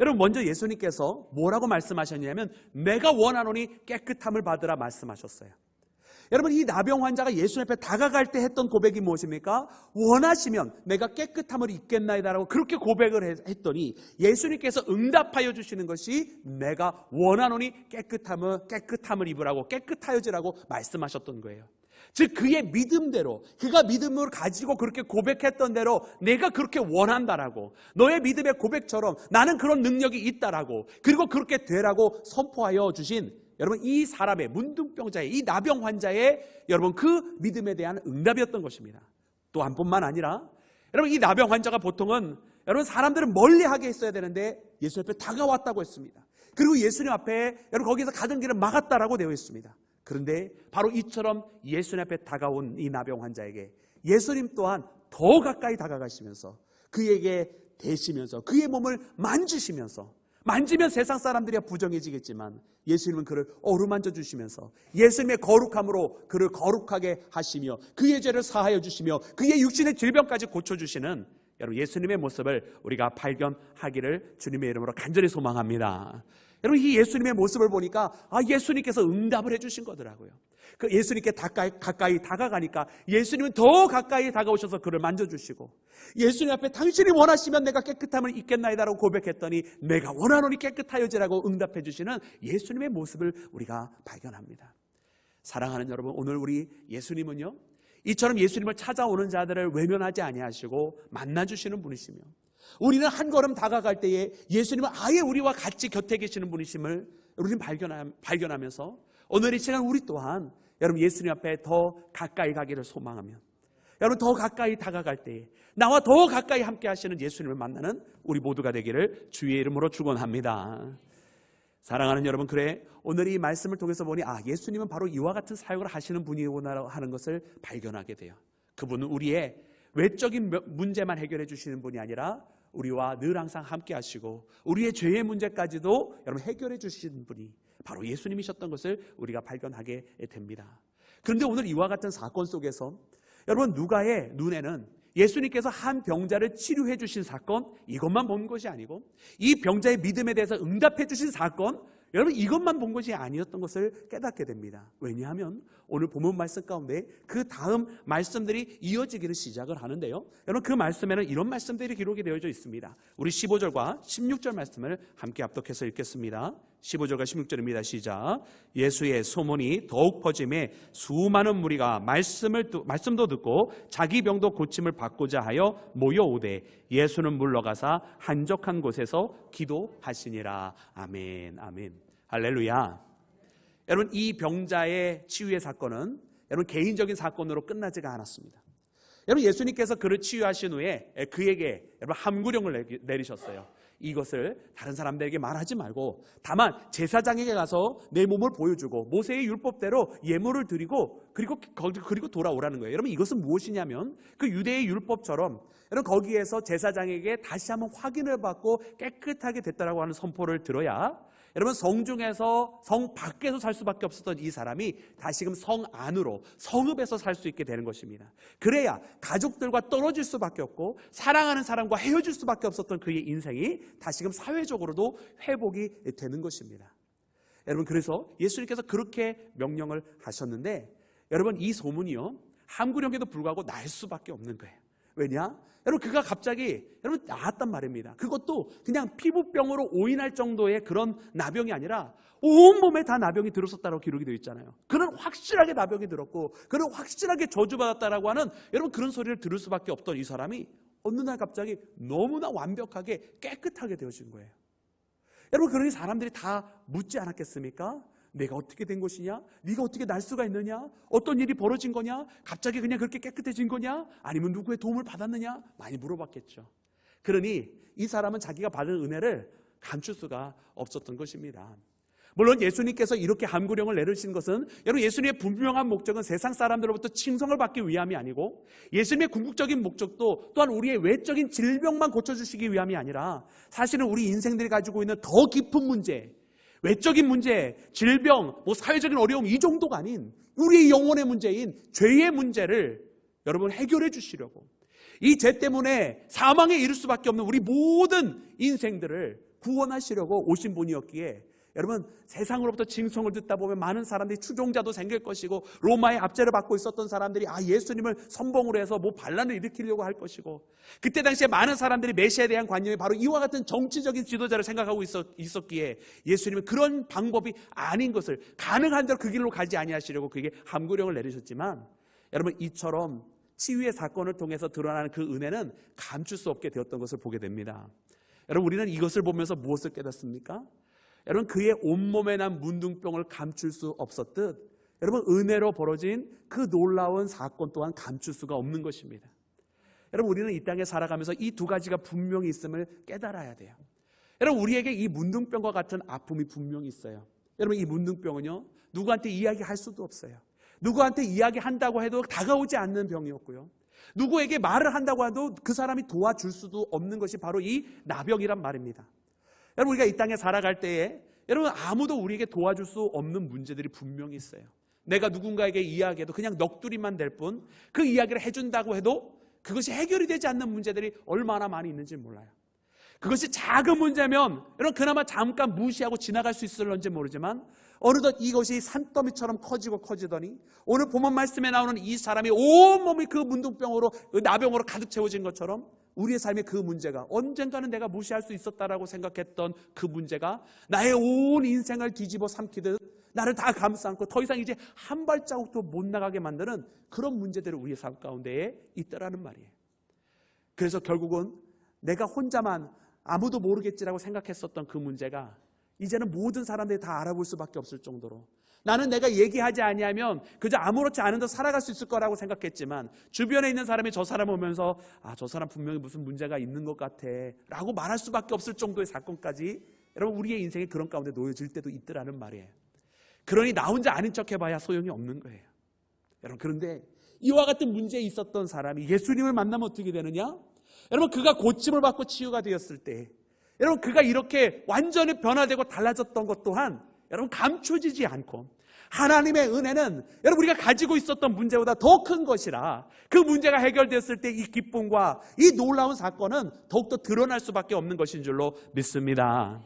여러분 먼저 예수님께서 뭐라고 말씀하셨냐면 내가 원하노니 깨끗함을 받으라 말씀하셨어요. 여러분 이 나병 환자가 예수님 앞에 다가갈 때 했던 고백이 무엇입니까? 원하시면 내가 깨끗함을 입겠나이다라고 그렇게 고백을 했더니 예수님께서 응답하여 주시는 것이 내가 원하노니 깨끗함을 입으라고 깨끗하여지라고 말씀하셨던 거예요. 즉 그의 믿음대로, 그가 믿음을 가지고 그렇게 고백했던 대로 내가 그렇게 원한다라고, 너의 믿음의 고백처럼 나는 그런 능력이 있다라고, 그리고 그렇게 되라고 선포하여 주신 여러분 이 사람의 문둥병자의 이 나병 환자의 여러분 그 믿음에 대한 응답이었던 것입니다. 또 한 뿐만 아니라 여러분 이 나병 환자가 보통은 여러분 사람들은 멀리하게 했어야 되는데 예수님 앞에 다가왔다고 했습니다. 그리고 예수님 앞에 여러분 거기서 가던 길을 막았다라고 되어 있습니다. 그런데 바로 이처럼 예수님 앞에 다가온 이 나병 환자에게 예수님 또한 더 가까이 다가가시면서 그에게 대시면서 그의 몸을 만지시면서, 만지면 세상 사람들이야 부정해지겠지만 예수님은 그를 어루만져 주시면서 예수님의 거룩함으로 그를 거룩하게 하시며 그의 죄를 사하여 주시며 그의 육신의 질병까지 고쳐주시는 여러분 예수님의 모습을 우리가 발견하기를 주님의 이름으로 간절히 소망합니다. 여러분 이 예수님의 모습을 보니까 예수님께서 응답을 해주신 거더라고요. 그 예수님께 가까이 다가가니까 예수님은 더 가까이 다가오셔서 그를 만져주시고, 예수님 앞에 당신이 원하시면 내가 깨끗함을 입겠나이다라고 고백했더니 내가 원하노니 깨끗하여지라고 응답해 주시는 예수님의 모습을 우리가 발견합니다. 사랑하는 여러분, 오늘 우리 예수님은요 이처럼 예수님을 찾아오는 자들을 외면하지 아니하시고 만나주시는 분이시며, 우리는 한 걸음 다가갈 때에 예수님은 아예 우리와 같이 곁에 계시는 분이심을 우리는 발견하면서 오늘 이 시간 우리 또한 여러분 예수님 앞에 더 가까이 가기를 소망하며, 여러분 더 가까이 다가갈 때에 나와 더 가까이 함께 하시는 예수님을 만나는 우리 모두가 되기를 주의 이름으로 축원합니다. 사랑하는 여러분, 그래 오늘 이 말씀을 통해서 보니 예수님은 바로 이와 같은 사역을 하시는 분이구나 하는 것을 발견하게 돼요. 그분은 우리의 외적인 문제만 해결해 주시는 분이 아니라 우리와 늘 항상 함께 하시고 우리의 죄의 문제까지도 여러분 해결해 주시는 분이 바로 예수님이셨던 것을 우리가 발견하게 됩니다. 그런데 오늘 이와 같은 사건 속에서 여러분 누가의 눈에는 예수님께서 한 병자를 치료해 주신 사건, 이것만 본 것이 아니고 이 병자의 믿음에 대해서 응답해 주신 사건, 여러분 이것만 본 것이 아니었던 것을 깨닫게 됩니다. 왜냐하면 오늘 본문 말씀 가운데 그 다음 말씀들이 이어지기를 시작을 하는데요, 여러분 그 말씀에는 이런 말씀들이 기록이 되어져 있습니다. 우리 15절과 16절 말씀을 함께 합독해서 읽겠습니다. 15절과 16절입니다. 시작. 예수의 소문이 더욱 퍼짐에 수많은 무리가 말씀도 듣고 자기 병도 고침을 받고자 하여 모여오되 예수는 물러가사 한적한 곳에서 기도하시니라. 아멘, 아멘. 할렐루야. 여러분 이 병자의 치유의 사건은 여러분 개인적인 사건으로 끝나지가 않았습니다. 여러분 예수님께서 그를 치유하신 후에 그에게 여러분 함구령을 내리셨어요. 이것을 다른 사람들에게 말하지 말고 다만 제사장에게 가서 내 몸을 보여주고 모세의 율법대로 예물을 드리고 그리고 돌아오라는 거예요. 여러분 이것은 무엇이냐면 그 유대의 율법처럼 여러분 거기에서 제사장에게 다시 한번 확인을 받고 깨끗하게 됐다라고 하는 선포를 들어야 여러분 성중에서 성 밖에서 살 수밖에 없었던 이 사람이 다시금 성 안으로 성읍에서 살 수 있게 되는 것입니다. 그래야 가족들과 떨어질 수밖에 없고 사랑하는 사람과 헤어질 수밖에 없었던 그의 인생이 다시금 사회적으로도 회복이 되는 것입니다. 여러분 그래서 예수님께서 그렇게 명령을 하셨는데 여러분 이 소문이요 함구령에도 불구하고 날 수밖에 없는 거예요. 왜냐? 여러분 그가 갑자기 여러분 나았단 말입니다. 그것도 그냥 피부병으로 오인할 정도의 그런 나병이 아니라 온몸에 다 나병이 들었었다고 기록이 되어 있잖아요. 그는 확실하게 나병이 들었고 그는 확실하게 저주받았다라고 하는 여러분 그런 소리를 들을 수밖에 없던 이 사람이 어느 날 갑자기 너무나 완벽하게 깨끗하게 되어진 거예요. 여러분 그러니 사람들이 다 묻지 않았겠습니까? 내가 어떻게 된 것이냐? 네가 어떻게 날 수가 있느냐? 어떤 일이 벌어진 거냐? 갑자기 그냥 그렇게 깨끗해진 거냐? 아니면 누구의 도움을 받았느냐? 많이 물어봤겠죠. 그러니 이 사람은 자기가 받은 은혜를 감출 수가 없었던 것입니다. 물론 예수님께서 이렇게 함구령을 내리신 것은 여러분 예수님의 분명한 목적은 세상 사람들로부터 칭송을 받기 위함이 아니고 예수님의 궁극적인 목적도 또한 우리의 외적인 질병만 고쳐주시기 위함이 아니라 사실은 우리 인생들이 가지고 있는 더 깊은 문제, 외적인 문제, 질병, 사회적인 어려움 이 정도가 아닌 우리의 영혼의 문제인 죄의 문제를 여러분 해결해 주시려고 이 죄 때문에 사망에 이를 수밖에 없는 우리 모든 인생들을 구원하시려고 오신 분이었기에 여러분 세상으로부터 칭송을 듣다 보면 많은 사람들이 추종자도 생길 것이고 로마의 압제를 받고 있었던 사람들이 예수님을 선봉으로 해서 반란을 일으키려고 할 것이고 그때 당시에 많은 사람들이 메시아에 대한 관념이 바로 이와 같은 정치적인 지도자를 생각하고 있었기에 예수님은 그런 방법이 아닌 것을 가능한 대로 그 길로 가지 아니하시려고 그에게 함구령을 내리셨지만 여러분 이처럼 치유의 사건을 통해서 드러나는 그 은혜는 감출 수 없게 되었던 것을 보게 됩니다. 여러분 우리는 이것을 보면서 무엇을 깨닫습니까? 여러분 그의 온몸에 난 문둥병을 감출 수 없었듯 여러분 은혜로 벌어진 그 놀라운 사건 또한 감출 수가 없는 것입니다. 여러분 우리는 이 땅에 살아가면서 이 두 가지가 분명히 있음을 깨달아야 돼요. 여러분 우리에게 이 문둥병과 같은 아픔이 분명히 있어요. 여러분 이 문둥병은요 누구한테 이야기할 수도 없어요. 누구한테 이야기한다고 해도 다가오지 않는 병이었고요. 누구에게 말을 한다고 해도 그 사람이 도와줄 수도 없는 것이 바로 이 나병이란 말입니다. 여러분 우리가 이 땅에 살아갈 때에 여러분 아무도 우리에게 도와줄 수 없는 문제들이 분명히 있어요. 내가 누군가에게 이야기해도 그냥 넋두리만 될 뿐 그 이야기를 해준다고 해도 그것이 해결이 되지 않는 문제들이 얼마나 많이 있는지 몰라요. 그것이 작은 문제면 여러분 그나마 잠깐 무시하고 지나갈 수 있을런지 모르지만 어느덧 이것이 산더미처럼 커지더니 오늘 본문 말씀에 나오는 이 사람이 온몸이 그 문둥병으로 그 나병으로 가득 채워진 것처럼 우리의 삶의 그 문제가 언젠가는 내가 무시할 수 있었다라고 생각했던 그 문제가 나의 온 인생을 뒤집어 삼키듯 나를 다 감싸안고 더 이상 이제 한 발자국도 못 나가게 만드는 그런 문제들이 우리의 삶 가운데에 있다라는 말이에요. 그래서 결국은 내가 혼자만 아무도 모르겠지라고 생각했었던 그 문제가 이제는 모든 사람들이 다 알아볼 수밖에 없을 정도로 나는 내가 얘기하지 아니하면 그저 아무렇지 않은 듯 살아갈 수 있을 거라고 생각했지만 주변에 있는 사람이 저 사람 오면서 저 사람 분명히 무슨 문제가 있는 것 같아 라고 말할 수밖에 없을 정도의 사건까지 여러분 우리의 인생에 그런 가운데 놓여질 때도 있더라는 말이에요. 그러니 나 혼자 아닌 척 해봐야 소용이 없는 거예요. 여러분 그런데 이와 같은 문제에 있었던 사람이 예수님을 만나면 어떻게 되느냐? 여러분 그가 고침을 받고 치유가 되었을 때 여러분 그가 이렇게 완전히 변화되고 달라졌던 것 또한 여러분 감춰지지 않고 하나님의 은혜는 여러분 우리가 가지고 있었던 문제보다 더 큰 것이라 그 문제가 해결되었을 때 이 기쁨과 이 놀라운 사건은 더욱더 드러날 수밖에 없는 것인 줄로 믿습니다.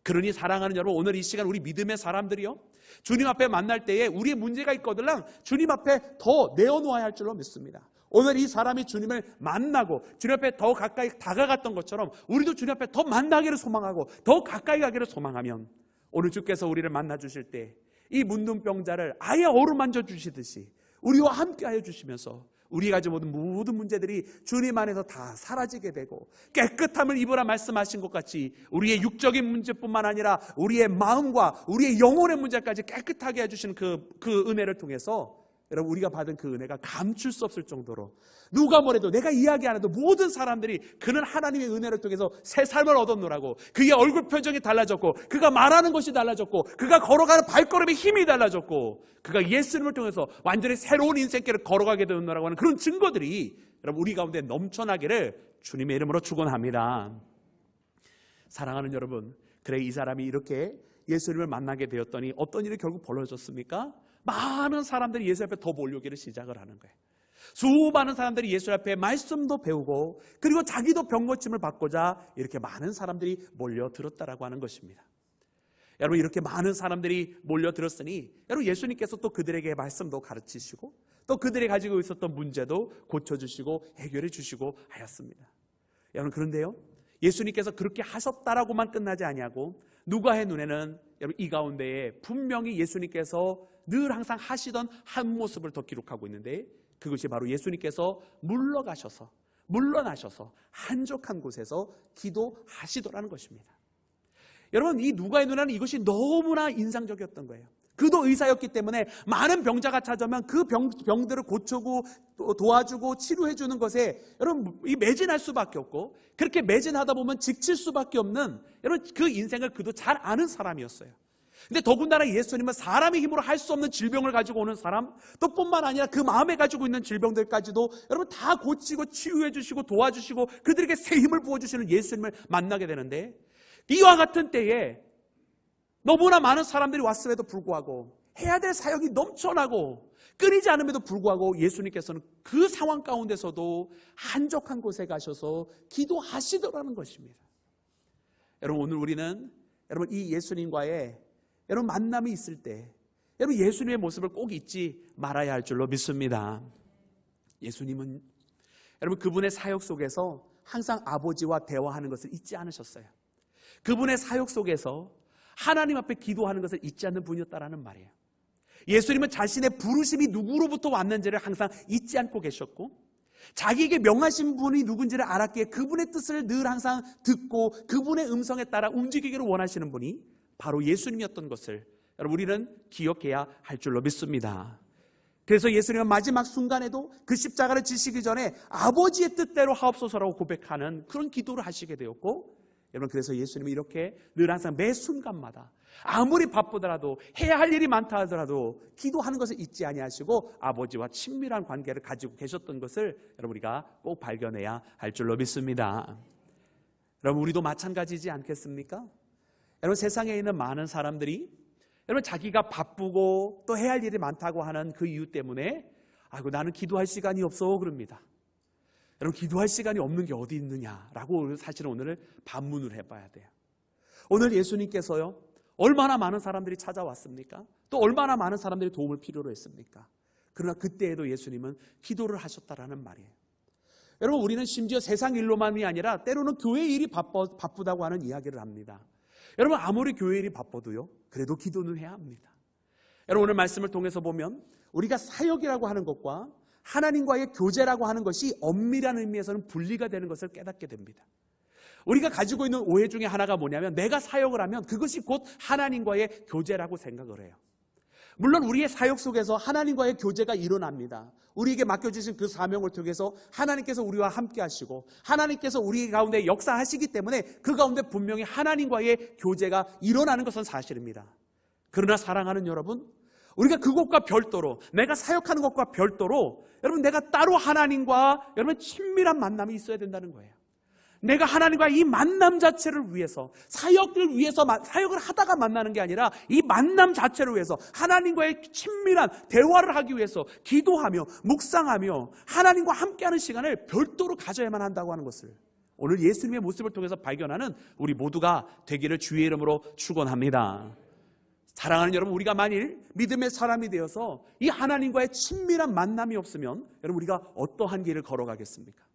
그러니 사랑하는 여러분 오늘 이 시간 우리 믿음의 사람들이요 주님 앞에 만날 때에 우리의 문제가 있거들랑 주님 앞에 더 내어놓아야 할 줄로 믿습니다. 오늘 이 사람이 주님을 만나고 주님 앞에 더 가까이 다가갔던 것처럼 우리도 주님 앞에 더 만나기를 소망하고 더 가까이 가기를 소망하면 오늘 주께서 우리를 만나 주실 때 이 문둥병자를 아예 어루만져 주시듯이 우리와 함께 하여 주시면서 우리가 가지고 모든 문제들이 주님 안에서 다 사라지게 되고 깨끗함을 입으라 말씀하신 것 같이 우리의 육적인 문제뿐만 아니라 우리의 마음과 우리의 영혼의 문제까지 깨끗하게 해주시는 그 은혜를 통해서 여러분 우리가 받은 그 은혜가 감출 수 없을 정도로 누가 뭐래도 내가 이야기 안 해도 모든 사람들이 그는 하나님의 은혜를 통해서 새 삶을 얻었노라고 그의 얼굴 표정이 달라졌고 그가 말하는 것이 달라졌고 그가 걸어가는 발걸음의 힘이 달라졌고 그가 예수님을 통해서 완전히 새로운 인생길을 걸어가게 되었노라고 하는 그런 증거들이 여러분 우리 가운데 넘쳐나기를 주님의 이름으로 축원합니다. 사랑하는 여러분, 그래 이 사람이 이렇게 예수님을 만나게 되었더니 어떤 일이 결국 벌어졌습니까? 많은 사람들이 예수 앞에 더 몰려오기를 시작을 하는 거예요. 수많은 사람들이 예수 앞에 말씀도 배우고 그리고 자기도 병고침을 받고자 이렇게 많은 사람들이 몰려들었다라고 하는 것입니다. 여러분 이렇게 많은 사람들이 몰려들었으니 여러분 예수님께서 또 그들에게 말씀도 가르치시고 또 그들이 가지고 있었던 문제도 고쳐주시고 해결해 주시고 하였습니다. 여러분 그런데요 예수님께서 그렇게 하셨다라고만 끝나지 아니하고 누가의 눈에는 여러분 이 가운데에 분명히 예수님께서 늘 항상 하시던 한 모습을 더 기록하고 있는데 그것이 바로 예수님께서 물러나셔서 한적한 곳에서 기도하시더라는 것입니다. 여러분 이 누가의 눈에는 이것이 너무나 인상적이었던 거예요. 그도 의사였기 때문에 많은 병자가 찾아오면 그 병들을 고치고 도와주고 치료해 주는 것에 여러분 이 매진할 수밖에 없고 그렇게 매진하다 보면 지칠 수밖에 없는 여러분 그 인생을 그도 잘 아는 사람이었어요. 근데 더군다나 예수님은 사람의 힘으로 할 수 없는 질병을 가지고 오는 사람 또 뿐만 아니라 그 마음에 가지고 있는 질병들까지도 여러분 다 고치고 치유해 주시고 도와주시고 그들에게 새 힘을 부어주시는 예수님을 만나게 되는데 이와 같은 때에 너무나 많은 사람들이 왔음에도 불구하고 해야 될 사역이 넘쳐나고 끊이지 않음에도 불구하고 예수님께서는 그 상황 가운데서도 한적한 곳에 가셔서 기도하시더라는 것입니다. 여러분 오늘 우리는 여러분 이 예수님과의 여러분 만남이 있을 때 여러분 예수님의 모습을 꼭 잊지 말아야 할 줄로 믿습니다. 예수님은 여러분 그분의 사역 속에서 항상 아버지와 대화하는 것을 잊지 않으셨어요. 그분의 사역 속에서 하나님 앞에 기도하는 것을 잊지 않는 분이었다라는 말이에요. 예수님은 자신의 부르심이 누구로부터 왔는지를 항상 잊지 않고 계셨고 자기에게 명하신 분이 누군지를 알았기에 그분의 뜻을 늘 항상 듣고 그분의 음성에 따라 움직이기를 원하시는 분이 바로 예수님이었던 것을 여러분 우리는 기억해야 할 줄로 믿습니다. 그래서 예수님은 마지막 순간에도 그 십자가를 지시기 전에 아버지의 뜻대로 하옵소서라고 고백하는 그런 기도를 하시게 되었고 여러분 그래서 예수님은 이렇게 늘 항상 매 순간마다 아무리 바쁘더라도 해야 할 일이 많다 하더라도 기도하는 것을 잊지 아니하시고 아버지와 친밀한 관계를 가지고 계셨던 것을 여러분 우리가 꼭 발견해야 할 줄로 믿습니다. 여러분 우리도 마찬가지지 않겠습니까? 여러분 세상에 있는 많은 사람들이 여러분 자기가 바쁘고 또 해야 할 일이 많다고 하는 그 이유 때문에 아이고 나는 기도할 시간이 없어 그럽니다. 여러분 기도할 시간이 없는 게 어디 있느냐라고 사실은 오늘 반문을 해봐야 돼요. 오늘 예수님께서요 얼마나 많은 사람들이 찾아왔습니까? 또 얼마나 많은 사람들이 도움을 필요로 했습니까? 그러나 그때에도 예수님은 기도를 하셨다라는 말이에요. 여러분 우리는 심지어 세상 일로만이 아니라 때로는 교회 일이 바쁘다고 하는 이야기를 합니다. 여러분 아무리 교회 일이 바빠도요 그래도 기도는 해야 합니다. 여러분 오늘 말씀을 통해서 보면 우리가 사역이라고 하는 것과 하나님과의 교제라고 하는 것이 엄밀한 의미에서는 분리가 되는 것을 깨닫게 됩니다. 우리가 가지고 있는 오해 중에 하나가 뭐냐면 내가 사역을 하면 그것이 곧 하나님과의 교제라고 생각을 해요. 물론 우리의 사역 속에서 하나님과의 교제가 일어납니다. 우리에게 맡겨주신 그 사명을 통해서 하나님께서 우리와 함께 하시고 하나님께서 우리 가운데 역사하시기 때문에 그 가운데 분명히 하나님과의 교제가 일어나는 것은 사실입니다. 그러나 사랑하는 여러분 우리가 그것과 별도로 내가 사역하는 것과 별도로 여러분 내가 따로 하나님과 여러분 친밀한 만남이 있어야 된다는 거예요. 내가 하나님과 이 만남 자체를 위해서 사역을 위해서 사역을 하다가 만나는 게 아니라 이 만남 자체를 위해서 하나님과의 친밀한 대화를 하기 위해서 기도하며 묵상하며 하나님과 함께하는 시간을 별도로 가져야만 한다고 하는 것을 오늘 예수님의 모습을 통해서 발견하는 우리 모두가 되기를 주의 이름으로 축원합니다. 사랑하는 여러분 우리가 만일 믿음의 사람이 되어서 이 하나님과의 친밀한 만남이 없으면 여러분 우리가 어떠한 길을 걸어가겠습니까?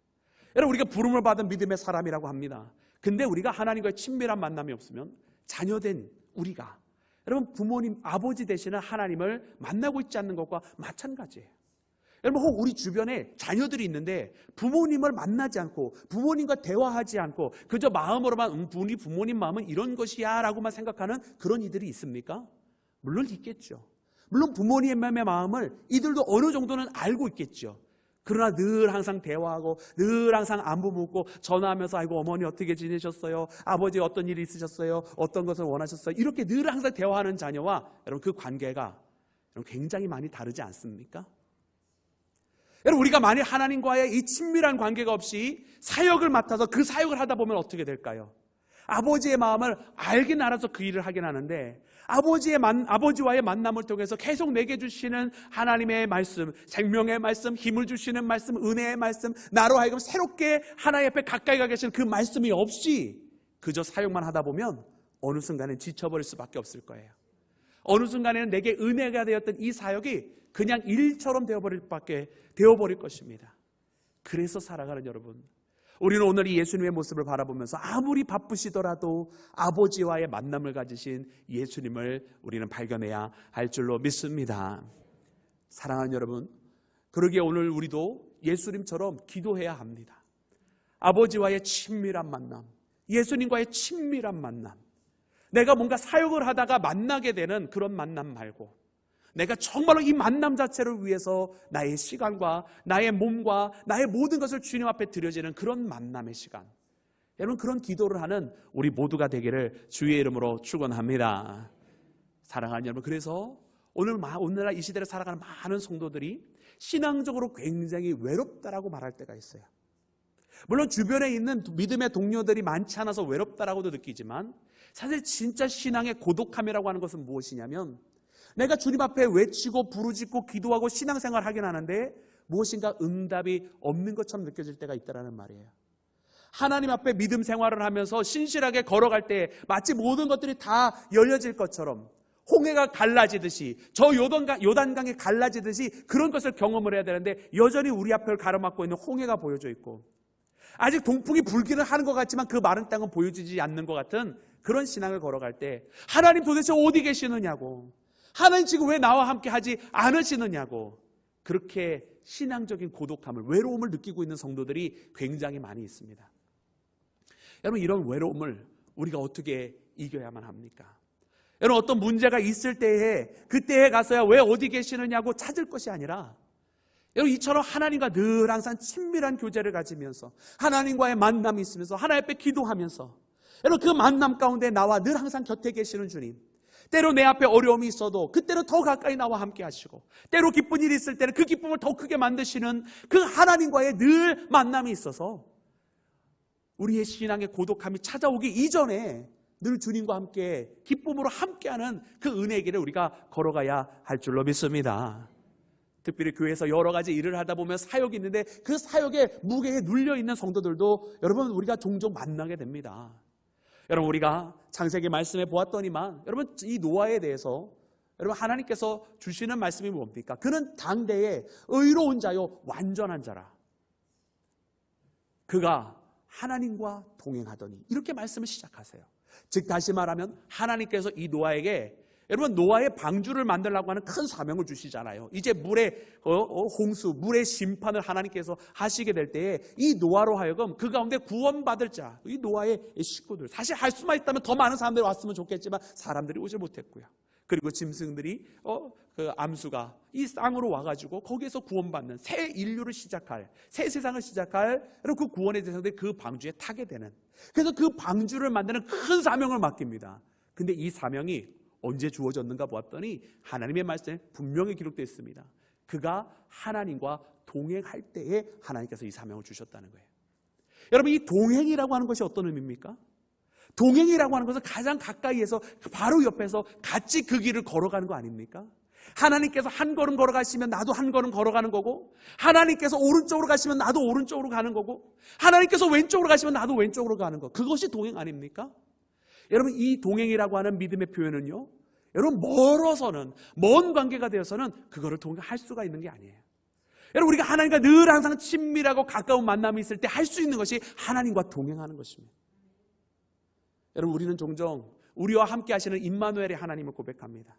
여러분 우리가 부름을 받은 믿음의 사람이라고 합니다. 근데 우리가 하나님과의 친밀한 만남이 없으면 자녀된 우리가 여러분 부모님 아버지 되시는 하나님을 만나고 있지 않는 것과 마찬가지예요. 여러분 혹 우리 주변에 자녀들이 있는데 부모님을 만나지 않고 부모님과 대화하지 않고 그저 마음으로만 우리 부모님 마음은 이런 것이야 라고만 생각하는 그런 이들이 있습니까? 물론 있겠죠. 물론 부모님의 마음을 이들도 어느 정도는 알고 있겠죠. 그러나 늘 항상 대화하고 늘 항상 안부 묻고 전화하면서 아이고 어머니 어떻게 지내셨어요? 아버지 어떤 일이 있으셨어요? 어떤 것을 원하셨어요? 이렇게 늘 항상 대화하는 자녀와 여러분 그 관계가 여러분 굉장히 많이 다르지 않습니까? 여러분 우리가 만약 하나님과의 이 친밀한 관계가 없이 사역을 맡아서 그 사역을 하다 보면 어떻게 될까요? 아버지의 마음을 알긴 알아서 그 일을 하긴 하는데 아버지와의 만남을 통해서 계속 내게 주시는 하나님의 말씀, 생명의 말씀, 힘을 주시는 말씀, 은혜의 말씀, 나로 하여금 새롭게 하나님 앞에 가까이 가 계시는 그 말씀이 없이 그저 사역만 하다 보면 어느 순간엔 지쳐버릴 수밖에 없을 거예요. 어느 순간에는 내게 은혜가 되었던 이 사역이 그냥 일처럼 되어버릴 것입니다. 그래서 살아가는 여러분, 우리는 오늘 이 예수님의 모습을 바라보면서 아무리 바쁘시더라도 아버지와의 만남을 가지신 예수님을 우리는 발견해야 할 줄로 믿습니다. 사랑하는 여러분, 그러기에 오늘 우리도 예수님처럼 기도해야 합니다. 아버지와의 친밀한 만남, 예수님과의 친밀한 만남, 내가 뭔가 사역을 하다가 만나게 되는 그런 만남 말고 내가 정말로 이 만남 자체를 위해서 나의 시간과 나의 몸과 나의 모든 것을 주님 앞에 드려지는 그런 만남의 시간, 여러분 그런 기도를 하는 우리 모두가 되기를 주의 이름으로 축원합니다. 사랑하는 여러분, 그래서 오늘날 이 시대를 살아가는 많은 성도들이 신앙적으로 굉장히 외롭다라고 말할 때가 있어요. 물론 주변에 있는 믿음의 동료들이 많지 않아서 외롭다라고도 느끼지만 사실 진짜 신앙의 고독함이라고 하는 것은 무엇이냐면 내가 주님 앞에 외치고 부르짖고 기도하고 신앙생활을 하긴 하는데 무엇인가 응답이 없는 것처럼 느껴질 때가 있다는 말이에요. 하나님 앞에 믿음 생활을 하면서 신실하게 걸어갈 때 마치 모든 것들이 다 열려질 것처럼 홍해가 갈라지듯이 저 요단강이 갈라지듯이 그런 것을 경험을 해야 되는데 여전히 우리 앞을 가로막고 있는 홍해가 보여져 있고 아직 동풍이 불기는 하는 것 같지만 그 마른 땅은 보여지지 않는 것 같은 그런 신앙을 걸어갈 때 하나님 도대체 어디 계시느냐고, 하나님 지금 왜 나와 함께 하지 않으시느냐고, 그렇게 신앙적인 고독함을, 외로움을 느끼고 있는 성도들이 굉장히 많이 있습니다. 여러분, 이런 외로움을 우리가 어떻게 이겨야만 합니까? 여러분, 어떤 문제가 있을 때에 그때에 가서야 왜 어디 계시느냐고 찾을 것이 아니라 여러분, 이처럼 하나님과 늘 항상 친밀한 교제를 가지면서 하나님과의 만남이 있으면서 하나님 앞에 기도하면서 여러분 그 만남 가운데 나와 늘 항상 곁에 계시는 주님, 때로 내 앞에 어려움이 있어도 그때로 더 가까이 나와 함께 하시고 때로 기쁜 일이 있을 때는 그 기쁨을 더 크게 만드시는 그 하나님과의 늘 만남이 있어서 우리의 신앙의 고독함이 찾아오기 이전에 늘 주님과 함께 기쁨으로 함께하는 그 은혜의 길을 우리가 걸어가야 할 줄로 믿습니다. 특별히 교회에서 여러 가지 일을 하다 보면 사역이 있는데 그 사역의 무게에 눌려있는 성도들도 여러분 우리가 종종 만나게 됩니다. 여러분, 우리가 창세기 말씀에 보았더니만 여러분 이 노아에 대해서 여러분 하나님께서 주시는 말씀이 뭡니까? 그는 당대에 의로운 자요 완전한 자라. 그가 하나님과 동행하더니, 이렇게 말씀을 시작하세요. 즉 다시 말하면 하나님께서 이 노아에게 여러분 노아의 방주를 만들려고 하는 큰 사명을 주시잖아요. 이제 물의 홍수, 물의 심판을 하나님께서 하시게 될 때에 이 노아로 하여금 그 가운데 구원받을 자, 이 노아의 식구들, 사실 할 수만 있다면 더 많은 사람들이 왔으면 좋겠지만 사람들이 오지 못했고요. 그리고 짐승들이 그 암수가 이 땅으로 와가지고 거기에서 구원받는 새 인류를 시작할, 새 세상을 시작할 그 구원의 대상들이 그 방주에 타게 되는, 그래서 그 방주를 만드는 큰 사명을 맡깁니다. 근데 이 사명이 언제 주어졌는가 보았더니 하나님의 말씀에 분명히 기록되어 있습니다. 그가 하나님과 동행할 때에 하나님께서 이 사명을 주셨다는 거예요. 여러분, 이 동행이라고 하는 것이 어떤 의미입니까? 동행이라고 하는 것은 가장 가까이에서 바로 옆에서 같이 그 길을 걸어가는 거 아닙니까? 하나님께서 한 걸음 걸어가시면 나도 한 걸음 걸어가는 거고, 하나님께서 오른쪽으로 가시면 나도 오른쪽으로 가는 거고, 하나님께서 왼쪽으로 가시면 나도 왼쪽으로 가는 거, 그것이 동행 아닙니까? 여러분, 이 동행이라고 하는 믿음의 표현은요, 여러분 멀어서는, 먼 관계가 되어서는 그거를 동행할 수가 있는 게 아니에요. 여러분, 우리가 하나님과 늘 항상 친밀하고 가까운 만남이 있을 때 할 수 있는 것이 하나님과 동행하는 것입니다. 여러분, 우리는 종종 우리와 함께 하시는 임마누엘의 하나님을 고백합니다.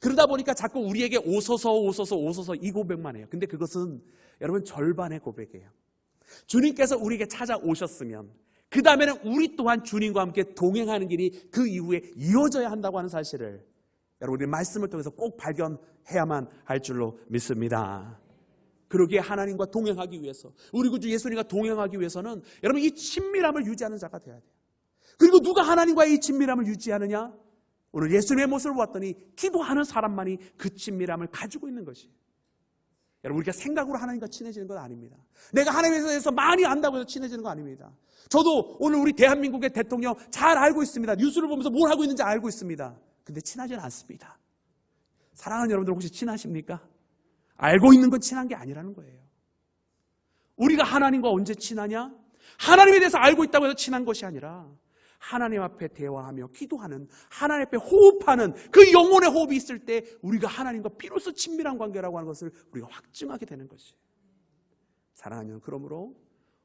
그러다 보니까 자꾸 우리에게 오소서 이 고백만 해요. 근데 그것은 여러분 절반의 고백이에요. 주님께서 우리에게 찾아오셨으면 그 다음에는 우리 또한 주님과 함께 동행하는 길이 그 이후에 이어져야 한다고 하는 사실을 여러분 우리 말씀을 통해서 꼭 발견해야 해야만 할 줄로 믿습니다. 그러기에 하나님과 동행하기 위해서, 우리 구주 예수님과 동행하기 위해서는 여러분 이 친밀함을 유지하는 자가 되어야 돼요. 그리고 누가 하나님과의 이 친밀함을 유지하느냐? 오늘 예수님의 모습을 보았더니 기도하는 사람만이 그 친밀함을 가지고 있는 것이에요. 여러분 우리가 생각으로 하나님과 친해지는 건 아닙니다. 내가 하나님에 대해서 많이 안다고 해서 친해지는 거 아닙니다. 저도 오늘 우리 대한민국의 대통령 잘 알고 있습니다. 뉴스를 보면서 뭘 하고 있는지 알고 있습니다. 근데 친하지는 않습니다. 사랑하는 여러분들 혹시 친하십니까? 알고 있는 건 친한 게 아니라는 거예요. 우리가 하나님과 언제 친하냐? 하나님에 대해서 알고 있다고 해서 친한 것이 아니라 하나님 앞에 대화하며 기도하는, 하나님 앞에 호흡하는 그 영혼의 호흡이 있을 때 우리가 하나님과 비로소 친밀한 관계라고 하는 것을 우리가 확증하게 되는 것이에요. 사랑하는 여러분, 그러므로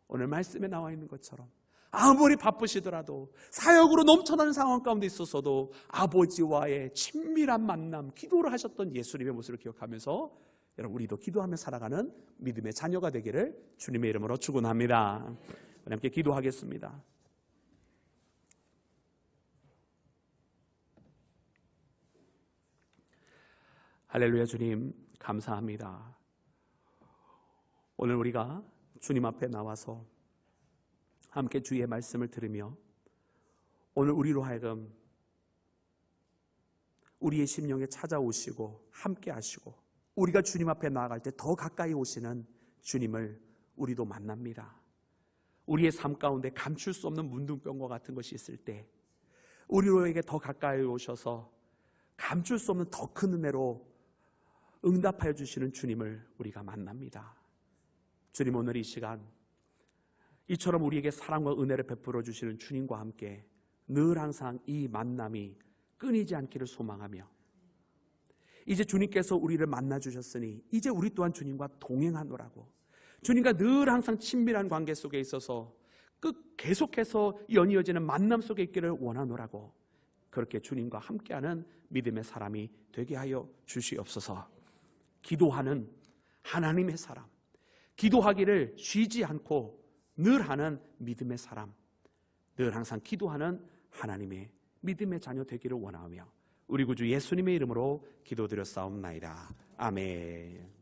오늘 말씀에 나와 있는 것처럼 아무리 바쁘시더라도 사역으로 넘쳐나는 상황 가운데 있어서도 아버지와의 친밀한 만남, 기도를 하셨던 예수님의 모습을 기억하면서 여러분 우리도 기도하며 살아가는 믿음의 자녀가 되기를 주님의 이름으로 축원합니다. 우리 함께 기도하겠습니다. 할렐루야. 주님 감사합니다. 오늘 우리가 주님 앞에 나와서 함께 주의 말씀을 들으며 오늘 우리로 하여금 우리의 심령에 찾아오시고 함께 하시고 우리가 주님 앞에 나아갈 때 더 가까이 오시는 주님을 우리도 만납니다. 우리의 삶 가운데 감출 수 없는 문둥병과 같은 것이 있을 때 우리로에게 더 가까이 오셔서 감출 수 없는 더 큰 은혜로 응답하여 주시는 주님을 우리가 만납니다. 주님 오늘 이 시간 이처럼 우리에게 사랑과 은혜를 베풀어 주시는 주님과 함께 늘 항상 이 만남이 끊이지 않기를 소망하며 이제 주님께서 우리를 만나 주셨으니 이제 우리 또한 주님과 동행하노라고, 주님과 늘 항상 친밀한 관계 속에 있어서 계속해서 연이어지는 만남 속에 있기를 원하노라고, 그렇게 주님과 함께하는 믿음의 사람이 되게 하여 주시옵소서. 기도하는 하나님의 사람, 기도하기를 쉬지 않고 늘 하는 믿음의 사람, 늘 항상 기도하는 하나님의 믿음의 자녀 되기를 원하며 우리 구주 예수님의 이름으로 기도드렸사옵나이다. 아멘.